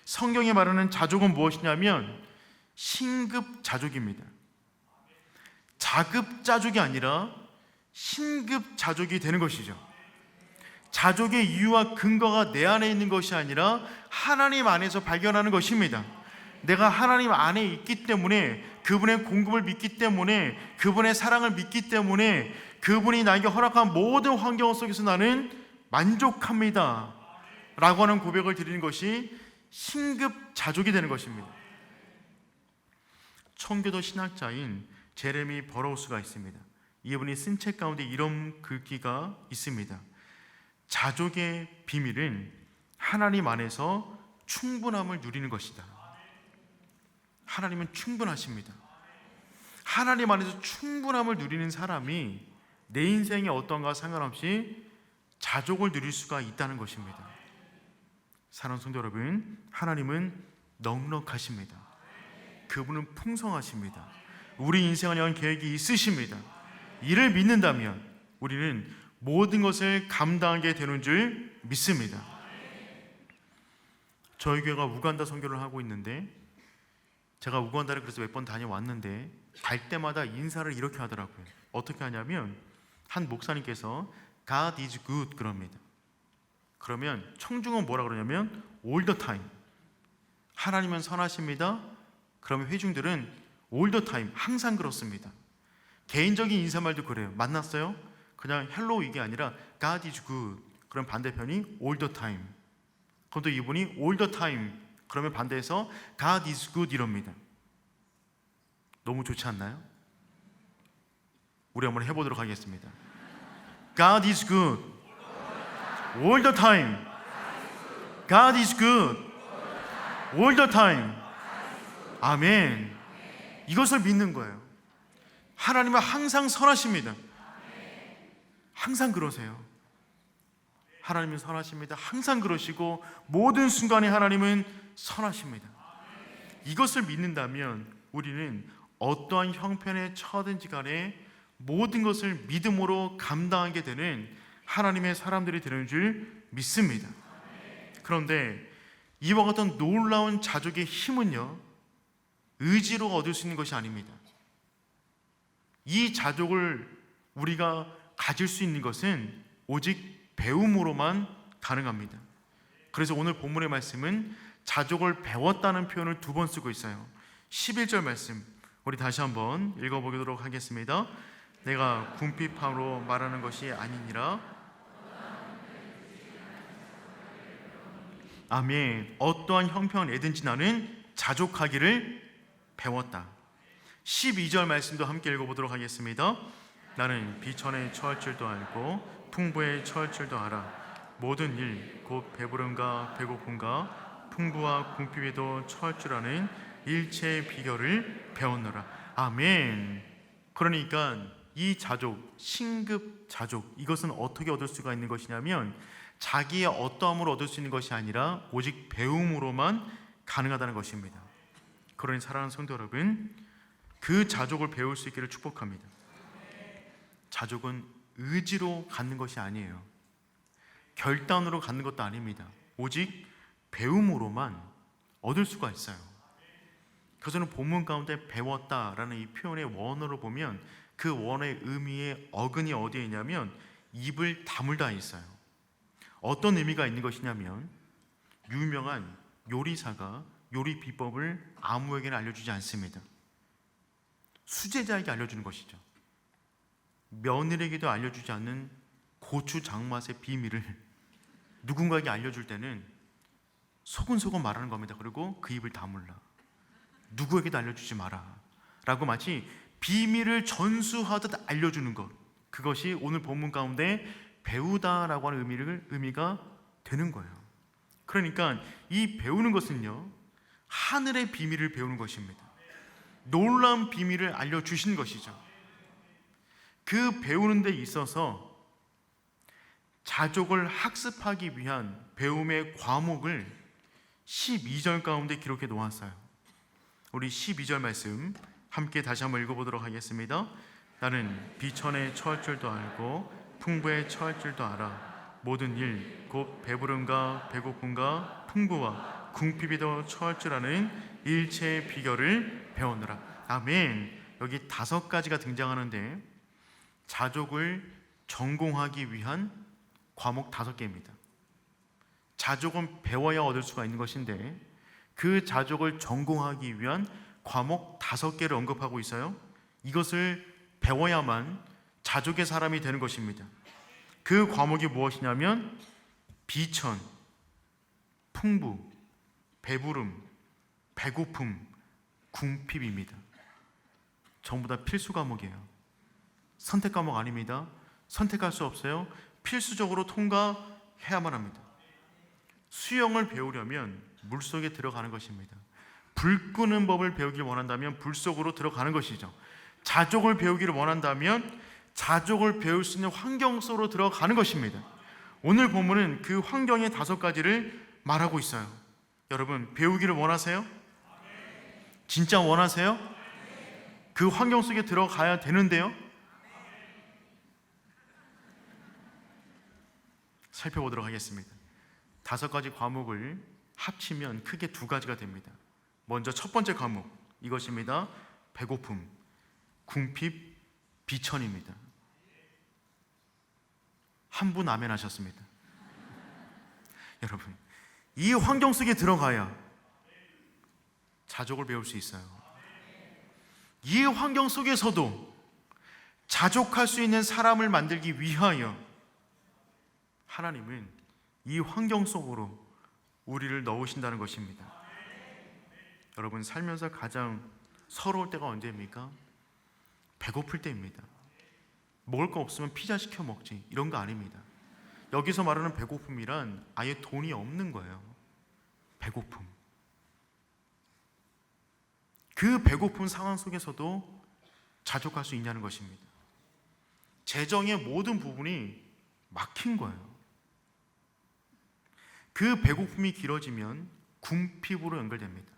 성경이 말하는 자족은 무엇이냐면 신급자족입니다. 자급자족이 아니라 신급자족이 되는 것이죠. 자족의 이유와 근거가 내 안에 있는 것이 아니라 하나님 안에서 발견하는 것입니다. 내가 하나님 안에 있기 때문에, 그분의 공급을 믿기 때문에, 그분의 사랑을 믿기 때문에, 그분이 나에게 허락한 모든 환경 속에서 나는 만족합니다 라고 하는 고백을 드리는 것이 신급자족이 되는 것입니다. 청교도 신학자인 제레미 버러우스가 있습니다. 이분이 쓴 책 가운데 이런 글귀가 있습니다. 자족의 비밀은 하나님 안에서 충분함을 누리는 것이다. 하나님은 충분하십니다. 하나님 안에서 충분함을 누리는 사람이 내 인생의 어떤가 상관없이 자족을 누릴 수가 있다는 것입니다. 사랑하는 성도 여러분, 하나님은 넉넉하십니다. 그분은 풍성하십니다. 우리 인생을 향한 계획이 있으십니다. 이를 믿는다면 우리는 모든 것을 감당하게 되는 줄 믿습니다. 저희 교회가 우간다 선교를 하고 있는데, 제가 우간다를 그래서 몇 번 다녀왔는데 갈 때마다 인사를 이렇게 하더라고요. 어떻게 하냐면 한 목사님께서 God is good 그럽니다. 그러면 청중은 뭐라 그러냐면 all the time. 하나님은 선하십니다. 그러면 회중들은 all the time, 항상 그렇습니다. 개인적인 인사말도 그래요. 만났어요? 그냥 hello 이게 아니라 God is good. 그럼 반대편이 all the time. 그럼 또 이분이 all the time. 그러면 반대해서 God is good 이럽니다. 너무 좋지 않나요? 우리 한번 해보도록 하겠습니다. God is good all the time. God is good all the time. 아멘. 이것을 믿는 거예요. 하나님은 항상 선하십니다. 항상 그러세요. 하나님은 선하십니다. 항상 그러시고 모든 순간에 하나님은 선하십니다. 이것을 믿는다면 우리는 어떠한 형편에 처하든지 간에 모든 것을 믿음으로 감당하게 되는 하나님의 사람들이 되는 줄 믿습니다. 그런데 이와 같은 놀라운 자족의 힘은요, 의지로 얻을 수 있는 것이 아닙니다. 이 자족을 우리가 가질 수 있는 것은 오직 배움으로만 가능합니다. 그래서 오늘 본문의 말씀은 자족을 배웠다는 표현을 2번 쓰고 있어요. 11절 말씀 우리 다시 한번 읽어보도록 하겠습니다. 내가 궁핍함으로 말하는 것이 아니니라. 아멘. 어떠한 형편을 애든지 나는 자족하기를 배웠다. 12절 말씀도 함께 읽어보도록 하겠습니다. 나는 비천에 처할 줄도 알고 풍부에 처할 줄도 알아. 모든 일 곧 배부름과 배고픔과 풍부와 궁핍에도 처할 줄 아는 일체의 비결을 배웠노라. 아멘. 그러니까 이 자족, 신급 자족, 이것은 어떻게 얻을 수가 있는 것이냐면 자기의 어떠함으로 얻을 수 있는 것이 아니라 오직 배움으로만 가능하다는 것입니다. 그러니 사랑하는 성도 여러분, 그 자족을 배울 수 있기를 축복합니다. 자족은 의지로 갖는 것이 아니에요. 결단으로 갖는 것도 아닙니다. 오직 배움으로만 얻을 수가 있어요. 그래서 본문 가운데 배웠다라는 이 표현의 원어로 보면 그 원어의 의미의 어근이 어디에 있냐면 입을 다물다 있어요. 어떤 의미가 있는 것이냐면 유명한 요리사가 요리 비법을 아무에게나 알려주지 않습니다. 수제자에게 알려주는 것이죠. 며느리에게도 알려주지 않는 고추 장맛의 비밀을 누군가에게 알려줄 때는 소근소근 말하는 겁니다. 그리고 그 입을 다물라. 누구에게도 알려주지 마라 라고 마치 비밀을 전수하듯 알려주는 것, 그것이 오늘 본문 가운데 배우다라고 하는 의미가 되는 거예요. 그러니까 이 배우는 것은요, 하늘의 비밀을 배우는 것입니다. 놀라운 비밀을 알려주신 것이죠. 그 배우는 데 있어서 자족을 학습하기 위한 배움의 과목을 12절 가운데 기록해 놓았어요. 우리 12절 말씀 함께 다시 한번 읽어보도록 하겠습니다. 나는 비천에 처할 줄도 알고 풍부에 처할 줄도 알아. 모든 일 곧 배부름과 배고픔과 풍부와 궁핍에도 처할 줄 아는 일체의 비결을 배우느라. 아멘. 여기 5가지가 등장하는데 자족을 전공하기 위한 과목 5개입니다. 자족은 배워야 얻을 수가 있는 것인데 그 자족을 전공하기 위한 과목 5개를 언급하고 있어요. 이것을 배워야만 자족의 사람이 되는 것입니다. 그 과목이 무엇이냐면 비천, 풍부, 배부름, 배고픔, 궁핍입니다. 전부 다 필수 과목이에요. 선택 과목 아닙니다. 선택할 수 없어요. 필수적으로 통과해야만 합니다. 수영을 배우려면 물속에 들어가는 것입니다. 불 끄는 법을 배우길 원한다면 불 속으로 들어가는 것이죠. 자족을 배우기를 원한다면 자족을 배울 수 있는 환경 속으로 들어가는 것입니다. 오늘 본문은 그 환경의 5가지를 말하고 있어요. 여러분, 배우기를 원하세요? 진짜 원하세요? 그 환경 속에 들어가야 되는데요. 살펴보도록 하겠습니다. 5가지 과목을 합치면 크게 2가지가 됩니다. 먼저 첫 번째 과목, 이것입니다. 배고픔, 궁핍, 비천입니다. 한 분 아멘 하셨습니다. 여러분, 이 환경 속에 들어가야 자족을 배울 수 있어요. 이 환경 속에서도 자족할 수 있는 사람을 만들기 위하여 하나님은 이 환경 속으로 우리를 넣으신다는 것입니다. 여러분, 살면서 가장 서러울 때가 언제입니까? 배고플 때입니다. 먹을 거 없으면 피자 시켜 먹지, 이런 거 아닙니다. 여기서 말하는 배고픔이란 아예 돈이 없는 거예요. 배고픔. 그 배고픈 상황 속에서도 자족할 수 있냐는 것입니다. 재정의 모든 부분이 막힌 거예요. 그 배고픔이 길어지면 궁핍으로 연결됩니다.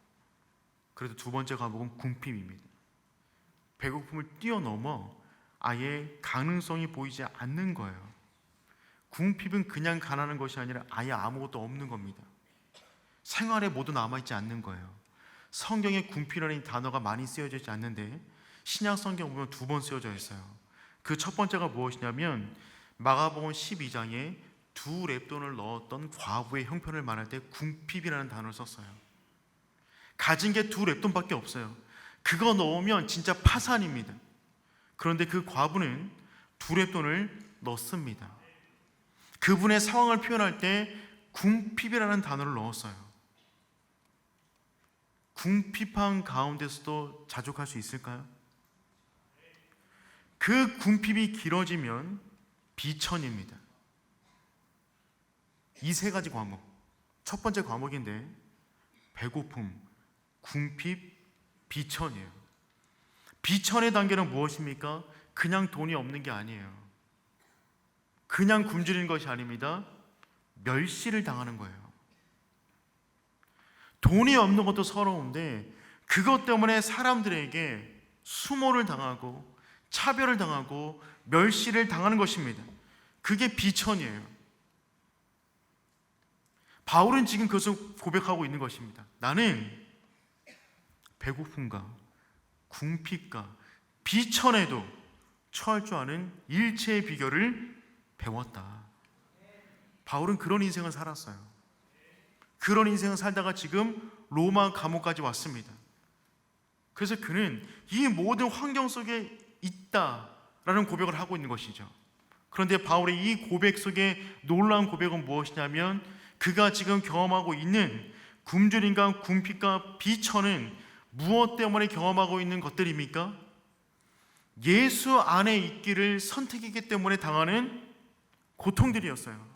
그래서 2번째 과목은 궁핍입니다. 배고픔을 뛰어넘어 아예 가능성이 보이지 않는 거예요. 궁핍은 그냥 가난한 것이 아니라 아예 아무것도 없는 겁니다. 생활에 모두 남아있지 않는 거예요. 성경에 궁핍이라는 단어가 많이 쓰여져 있지 않는데 신약 성경 보면 2번 쓰여져 있어요. 그 첫 번째가 무엇이냐면 마가복음 12장에 2 렙돈을 넣었던 과부의 형편을 말할 때 궁핍이라는 단어를 썼어요. 가진 게 2 랩돈밖에 없어요. 그거 넣으면 진짜 파산입니다. 그런데 그 과부는 2 랩돈을 넣습니다. 그분의 상황을 표현할 때 궁핍이라는 단어를 넣었어요. 궁핍한 가운데서도 자족할 수 있을까요? 그 궁핍이 길어지면 비천입니다. 이 3가지 과목, 첫 번째 과목인데 배고픔, 궁핍, 비천이에요. 비천의 단계는 무엇입니까? 그냥 돈이 없는 게 아니에요. 그냥 굶주리는 것이 아닙니다. 멸시를 당하는 거예요. 돈이 없는 것도 서러운데 그것 때문에 사람들에게 수모를 당하고 차별을 당하고 멸시를 당하는 것입니다. 그게 비천이에요. 바울은 지금 그것을 고백하고 있는 것입니다. 나는 배고픔과 궁핍과 비천에도 처할 줄 아는 일체의 비결을 배웠다. 바울은 그런 인생을 살았어요. 그런 인생을 살다가 지금 로마 감옥까지 왔습니다. 그래서 그는 이 모든 환경 속에 있다라는 고백을 하고 있는 것이죠. 그런데 바울의 이 고백 속에 놀라운 고백은 무엇이냐면 그가 지금 경험하고 있는 굶주림과 궁핍과 비천은 무엇 때문에 경험하고 있는 것들입니까? 예수 안에 있기를 선택했기 때문에 당하는 고통들이었어요.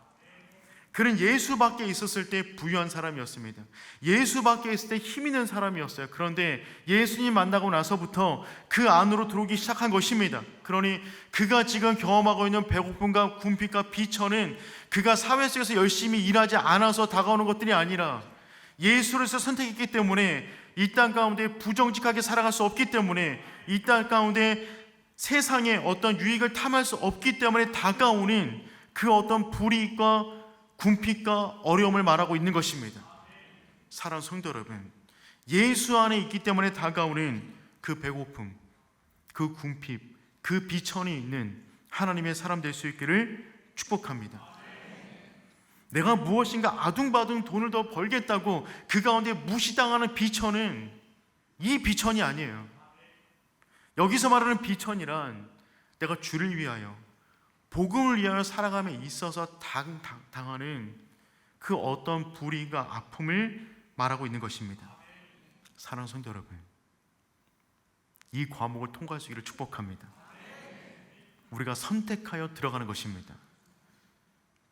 그는 예수 밖에 있었을 때 부유한 사람이었습니다. 예수 밖에 있을 때 힘 있는 사람이었어요. 그런데 예수님 만나고 나서부터 그 안으로 들어오기 시작한 것입니다. 그러니 그가 지금 경험하고 있는 배고픔과 궁핍과 비천은 그가 사회 속에서 열심히 일하지 않아서 다가오는 것들이 아니라 예수를 선택했기 때문에 이 땅 가운데 부정직하게 살아갈 수 없기 때문에 이 땅 가운데 세상에 어떤 유익을 탐할 수 없기 때문에 다가오는 그 어떤 불이익과 궁핍과 어려움을 말하고 있는 것입니다. 사랑하는 성도 여러분, 예수 안에 있기 때문에 다가오는 그 배고픔, 그 궁핍, 그 비천이 있는 하나님의 사람 될 수 있기를 축복합니다. 내가 무엇인가 아둥바둥 돈을 더 벌겠다고 그 가운데 무시당하는 비천은 이 비천이 아니에요. 여기서 말하는 비천이란 내가 주를 위하여 복음을 위하여 살아감에 있어서 당하는 그 어떤 불의가 아픔을 말하고 있는 것입니다. 사랑하는 성도 여러분, 이 과목을 통과할 수 있기를 축복합니다. 우리가 선택하여 들어가는 것입니다.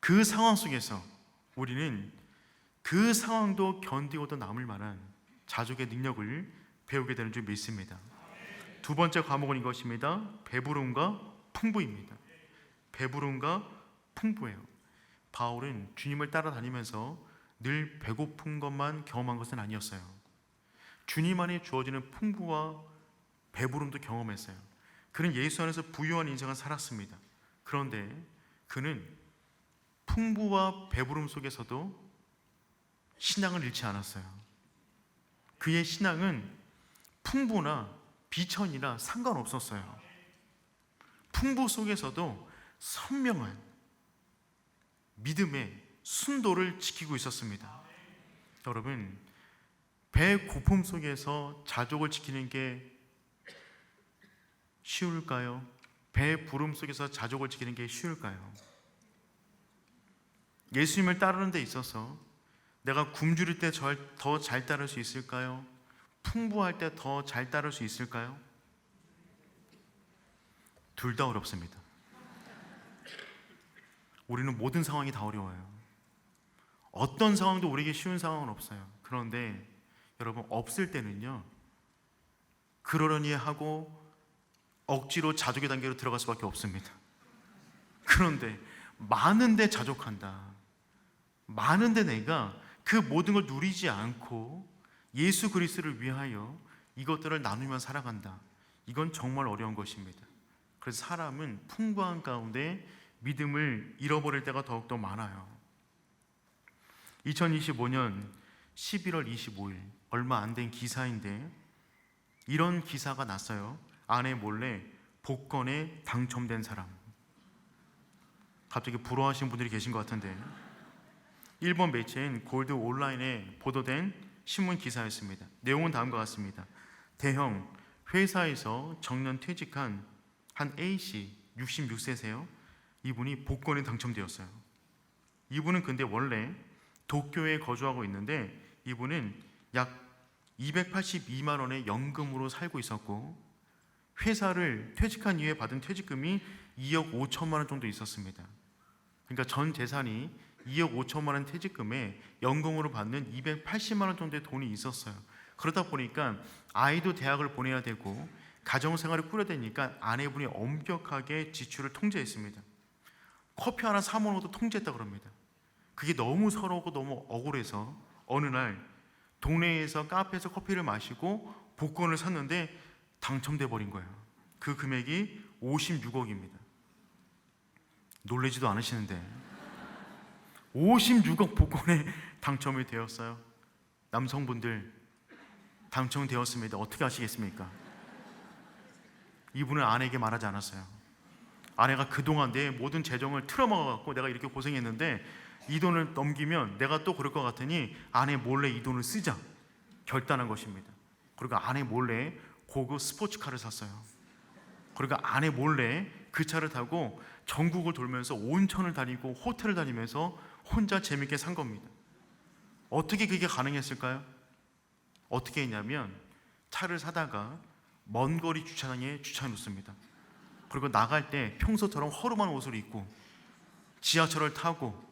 그 상황 속에서 우리는 그 상황도 견디고도 남을 만한 자족의 능력을 배우게 되는 줄 믿습니다. 2번째 과목은 이것입니다. 배부름과 풍부입니다. 배부름과 풍부예요. 바울은 주님을 따라다니면서 늘 배고픈 것만 경험한 것은 아니었어요. 주님 안에 주어지는 풍부와 배부름도 경험했어요. 그는 예수 안에서 부유한 인생을 살았습니다. 그런데 그는 풍부와 배부름 속에서도 신앙을 잃지 않았어요. 그의 신앙은 풍부나 비천이나 상관없었어요. 풍부 속에서도 선명한 믿음의 순도를 지키고 있었습니다. 여러분, 배고픔 속에서 자족을 지키는 게 쉬울까요? 배부름 속에서 자족을 지키는 게 쉬울까요? 예수님을 따르는 데 있어서 내가 굶주릴 때 더 잘 따를 수 있을까요? 풍부할 때 더 잘 따를 수 있을까요? 둘 다 어렵습니다. 우리는 모든 상황이 다 어려워요. 어떤 상황도 우리에게 쉬운 상황은 없어요. 그런데 여러분, 없을 때는요, 그러려니 하고 억지로 자족의 단계로 들어갈 수밖에 없습니다. 그런데 많은데 자족한다, 많은데 내가 그 모든 걸 누리지 않고 예수 그리스도를 위하여 이것들을 나누며 살아간다, 이건 정말 어려운 것입니다. 그래서 사람은 풍부한 가운데 믿음을 잃어버릴 때가 더욱더 많아요. 2025년 11월 25일 얼마 안 된 기사인데 이런 기사가 났어요. 아내 몰래 복권에 당첨된 사람. 갑자기 부러워하시는 분들이 계신 것 같은데, 일본 매체인 골드 온라인에 보도된 신문 기사였습니다. 내용은 다음과 같습니다. 대형 회사에서 정년 퇴직한 한 A씨 66세세요. 이분이 복권에 당첨되었어요. 이분은 근데 원래 도쿄에 거주하고 있는데 이분은 약 282만 원의 연금으로 살고 있었고 회사를 퇴직한 이후에 받은 퇴직금이 2억 5천만 원 정도 있었습니다. 그러니까 전 재산이 2억 5천만 원 퇴직금에 연금으로 받는 280만 원 정도의 돈이 있었어요. 그러다 보니까 아이도 대학을 보내야 되고 가정생활을 꾸려야 되니까 아내분이 엄격하게 지출을 통제했습니다. 커피 하나 사 먹어도 통제했다고 합니다. 그게 너무 서러우고 너무 억울해서 어느 날 동네에서 카페에서 커피를 마시고 복권을 샀는데 당첨돼 버린 거예요. 그 금액이 56억입니다. 놀라지도 않으시는데 56억 복권에 당첨이 되었어요. 남성분들 당첨되었습니다. 어떻게 하시겠습니까? 이분은 아내에게 말하지 않았어요. 아내가 그동안 내 모든 재정을 틀어먹어갖고 내가 이렇게 고생했는데 이 돈을 넘기면 내가 또 그럴 것 같으니 아내 몰래 이 돈을 쓰자 결단한 것입니다. 그리고 아내 몰래 고급 스포츠카를 샀어요. 그리고 아내 몰래 그 차를 타고 전국을 돌면서 온천을 다니고 호텔을 다니면서 혼자 재밌게 산 겁니다. 어떻게 그게 가능했을까요? 어떻게 했냐면 차를 사다가 먼 거리 주차장에 주차해 놓습니다. 그리고 나갈 때 평소처럼 허름한 옷을 입고 지하철을 타고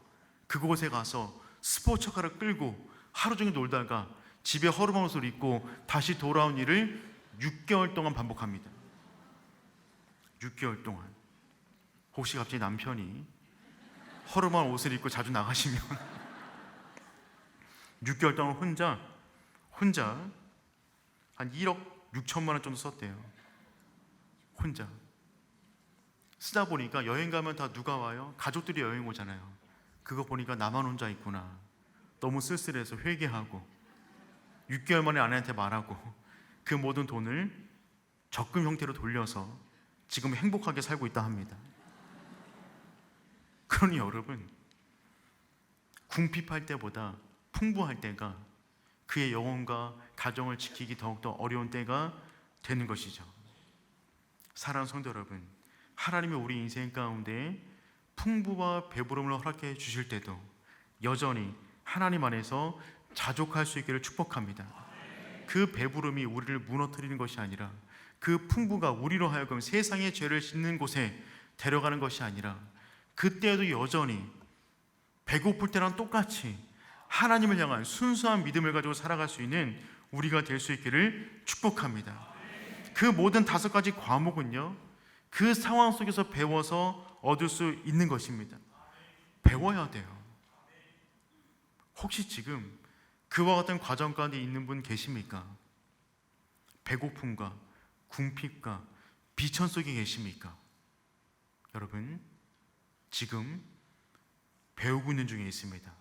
그곳에 가서 스포츠카를 끌고 하루 종일 놀다가 집에 허름한 옷을 입고 다시 돌아온 일을 6개월 동안 반복합니다. 6개월 동안. 혹시 갑자기 남편이 허름한 옷을 입고 자주 나가시면 6개월 동안 혼자 한 1억 6천만 원 정도 썼대요. 혼자 쓰다 보니까 여행 가면 다 누가 와요? 가족들이 여행 오잖아요. 그거 보니까 나만 혼자 있구나. 너무 쓸쓸해서 회개하고 6개월 만에 아내한테 말하고 그 모든 돈을 적금 형태로 돌려서 지금 행복하게 살고 있다 합니다. 그러니 여러분, 궁핍할 때보다 풍부할 때가 그의 영혼과 가정을 지키기 더욱더 어려운 때가 되는 것이죠. 사랑하는 성도 여러분, 하나님이 우리 인생 가운데 풍부와 배부름을 허락해 주실 때도 여전히 하나님 안에서 자족할 수 있기를 축복합니다. 그 배부름이 우리를 무너뜨리는 것이 아니라 그 풍부가 우리로 하여금 세상의 죄를 씻는 곳에 데려가는 것이 아니라 그때에도 여전히 배고플 때랑 똑같이 하나님을 향한 순수한 믿음을 가지고 살아갈 수 있는 우리가 될 수 있기를 축복합니다. 그 모든 5가지 과목은요, 그 상황 속에서 배워서 얻을 수 있는 것입니다. 배워야 돼요. 혹시 지금 그와 같은 과정 가운데 있는 분 계십니까? 배고픔과 궁핍과 비천 속에 계십니까? 여러분, 지금 배우고 있는 중에 있습니다.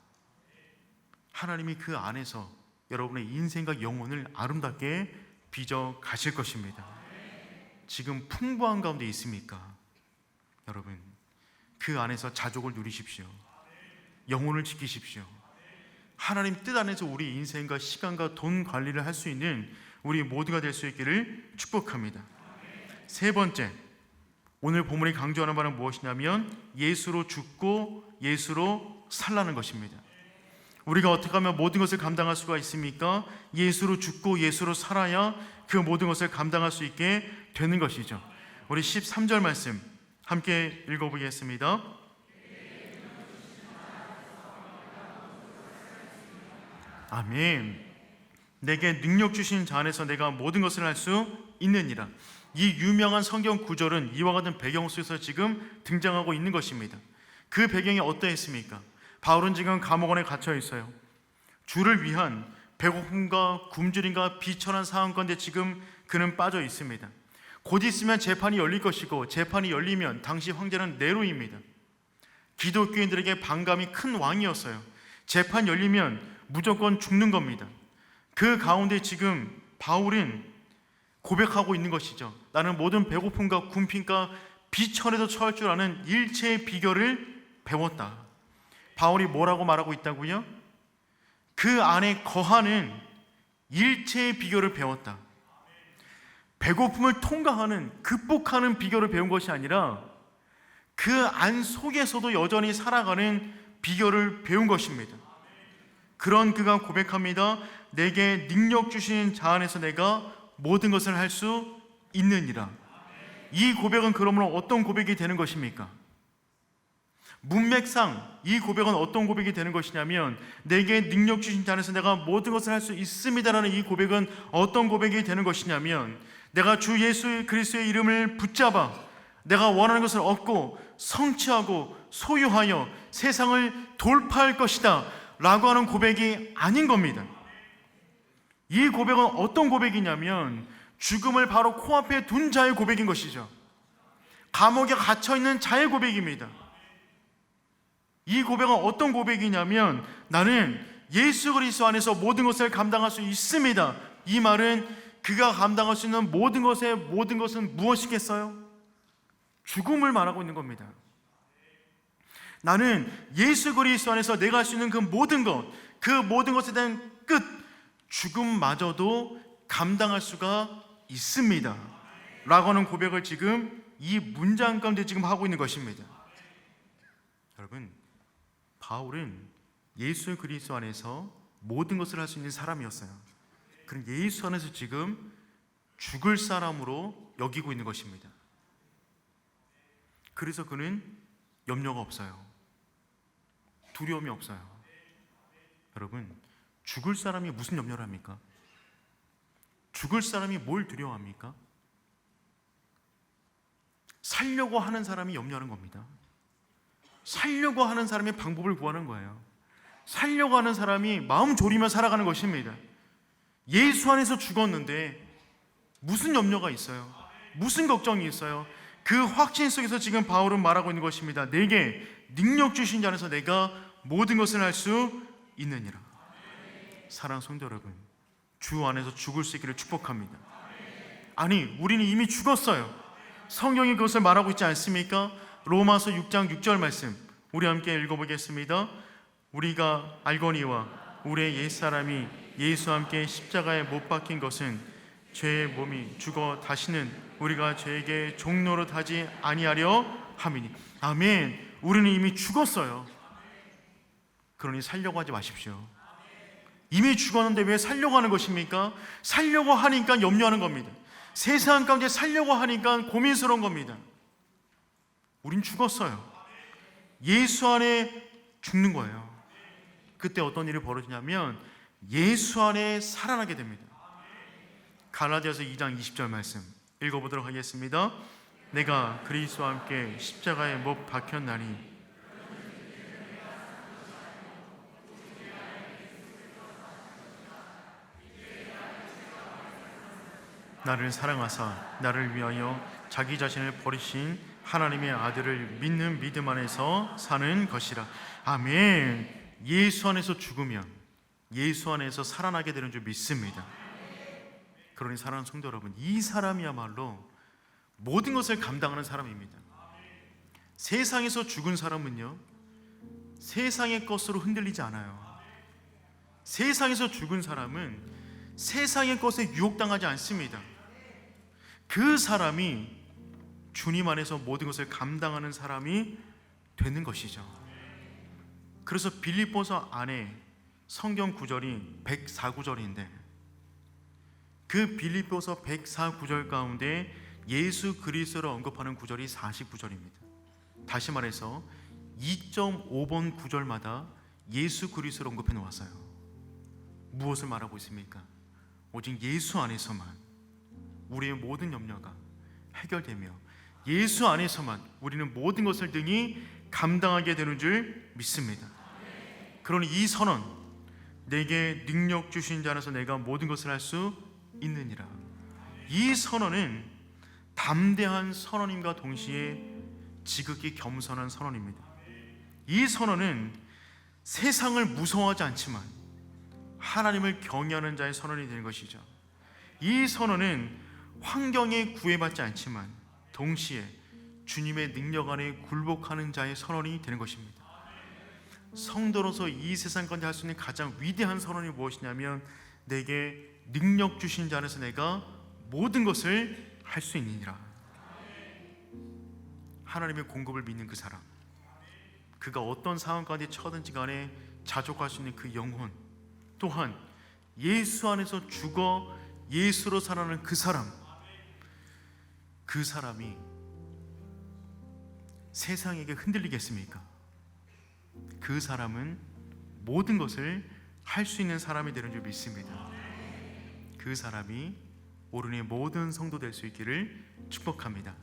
하나님이 그 안에서 여러분의 인생과 영혼을 아름답게 빚어 가실 것입니다. 지금 풍부한 가운데 있습니까? 여러분, 그 안에서 자족을 누리십시오. 영혼을 지키십시오. 하나님 뜻 안에서 우리 인생과 시간과 돈 관리를 할 수 있는 우리 모두가 될 수 있기를 축복합니다. 3번째, 오늘 본문이 강조하는 바는 무엇이냐면 예수로 죽고 예수로 살라는 것입니다. 우리가 어떻게 하면 모든 것을 감당할 수가 있습니까? 예수로 죽고 예수로 살아야 그 모든 것을 감당할 수 있게 되는 것이죠. 우리 13절 말씀 함께 읽어보겠습니다. 아멘. 내게 능력 주신 자 안에서 내가 모든 것을 할 수 있느니라. 이 유명한 성경 구절은 이와 같은 배경 속에서 지금 등장하고 있는 것입니다. 그 배경이 어떠했습니까? 바울은 지금 감옥 안에 갇혀 있어요. 주를 위한 배고픔과 굶주림과 비천한 상황 가운데 지금 그는 빠져 있습니다. 곧 있으면 재판이 열릴 것이고 재판이 열리면 당시 황제는 네로입니다. 기독교인들에게 반감이 큰 왕이었어요. 재판 열리면 무조건 죽는 겁니다. 그 가운데 지금 바울은 고백하고 있는 것이죠. 나는 모든 배고픔과 굶김과 비천에도 처할 줄 아는 일체의 비결을 배웠다. 바울이 뭐라고 말하고 있다고요? 그 안에 거하는 일체의 비결을 배웠다. 배고픔을 통과하는, 극복하는 비결을 배운 것이 아니라 그 안 속에서도 여전히 살아가는 비결을 배운 것입니다. 그런 그가 고백합니다. 내게 능력 주신 자 안에서 내가 모든 것을 할 수 있느니라. 이 고백은 그러므로 어떤 고백이 되는 것입니까? 문맥상 이 고백은 어떤 고백이 되는 것이냐면, 내게 능력 주신 자 안에서 내가 모든 것을 할 수 있습니다라는 이 고백은 어떤 고백이 되는 것이냐면, 내가 주 예수 그리스도의 이름을 붙잡아 내가 원하는 것을 얻고 성취하고 소유하여 세상을 돌파할 것이다 라고 하는 고백이 아닌 겁니다. 이 고백은 어떤 고백이냐면 죽음을 바로 코앞에 둔 자의 고백인 것이죠. 감옥에 갇혀있는 자의 고백입니다. 이 고백은 어떤 고백이냐면, 나는 예수 그리스도 안에서 모든 것을 감당할 수 있습니다. 이 말은 그가 감당할 수 있는 모든 것은 무엇이겠어요? 죽음을 말하고 있는 겁니다. 나는 예수 그리스도 안에서 내가 할 수 있는 그 모든 것에 대한 끝, 죽음마저도 감당할 수가 있습니다 라고 하는 고백을 지금 이 문장 가운데 지금 하고 있는 것입니다. 여러분, 바울은 예수 그리스도 안에서 모든 것을 할 수 있는 사람이었어요. 그럼 예수 안에서 지금 죽을 사람으로 여기고 있는 것입니다. 그래서 그는 염려가 없어요. 두려움이 없어요. 여러분, 죽을 사람이 무슨 염려를 합니까? 죽을 사람이 뭘 두려워합니까? 살려고 하는 사람이 염려하는 겁니다. 살려고 하는 사람이 방법을 구하는 거예요. 살려고 하는 사람이 마음 졸이며 살아가는 것입니다. 예수 안에서 죽었는데 무슨 염려가 있어요? 무슨 걱정이 있어요? 그 확신 속에서 지금 바울은 말하고 있는 것입니다. 내게 능력 주신 자 안에서 내가 모든 것을 할 수 있느니라. 사랑하는 성도 여러분, 주 안에서 죽을 수 있기를 축복합니다. 아니, 우리는 이미 죽었어요. 성경이 그것을 말하고 있지 않습니까? 로마서 6장 6절 말씀 우리 함께 읽어보겠습니다. 우리가 알거니와 우리의 옛사람이 예수와 함께 십자가에 못 박힌 것은 죄의 몸이 죽어 다시는 우리가 죄에게 종노릇 하지 아니하려 함이니. 아멘. 우리는 이미 죽었어요. 그러니 살려고 하지 마십시오. 이미 죽었는데 왜 살려고 하는 것입니까? 살려고 하니까 염려하는 겁니다. 세상 가운데 살려고 하니까 고민스러운 겁니다. 우린 죽었어요. 예수 안에 죽는 거예요. 그때 어떤 일이 벌어지냐면 예수 안에 살아나게 됩니다. 갈라디아서 2장 20절 말씀 읽어보도록 하겠습니다. 내가 그리스도와 함께 십자가에 못 박혔나니 나를 사랑하사 나를 위하여 자기 자신을 버리신 하나님의 아들을 믿는 믿음 안에서 사는 것이라. 아멘. 예수 안에서 죽으면 예수 안에서 살아나게 되는 줄 믿습니다. 그러니 사랑하는 성도 여러분, 이 사람이야말로 모든 것을 감당하는 사람입니다. 세상에서 죽은 사람은요, 세상의 것으로 흔들리지 않아요. 세상에서 죽은 사람은 세상의 것에 유혹당하지 않습니다. 그 사람이 주님 안에서 모든 것을 감당하는 사람이 되는 것이죠. 그래서 빌립보서 안에 성경 구절이 104구절인데 그 빌립보서 104구절 가운데 예수 그리스도를 언급하는 구절이 49절입니다. 다시 말해서 2.5번 구절마다 예수 그리스도를 언급해 놓았어요. 무엇을 말하고 있습니까? 오직 예수 안에서만 우리의 모든 염려가 해결되며 예수 안에서만 우리는 모든 것을 등이 감당하게 되는 줄 믿습니다. 그러니 이 선언, 내게 능력 주신 자 안에서 내가 모든 것을 할 수 있느니라, 이 선언은 담대한 선언임과 동시에 지극히 겸손한 선언입니다. 이 선언은 세상을 무서워하지 않지만 하나님을 경외하는 자의 선언이 되는 것이죠. 이 선언은 환경에 구애받지 않지만 동시에 주님의 능력 안에 굴복하는 자의 선언이 되는 것입니다. 성도로서 이 세상 가운데 할 수 있는 가장 위대한 선언이 무엇이냐면 내게 능력 주신 자 안에서 내가 모든 것을 할 수 있느니라. 하나님의 공급을 믿는 그 사람, 그가 어떤 상황 가운데 처하든지 간에 자족할 수 있는 그 영혼, 또한 예수 안에서 죽어 예수로 살아가는 그 사람, 그 사람이 세상에게 흔들리겠습니까? 그 사람은 모든 것을 할 수 있는 사람이 되는 줄 믿습니다. 그 사람이 오른의 모든 성도 될 수 있기를 축복합니다.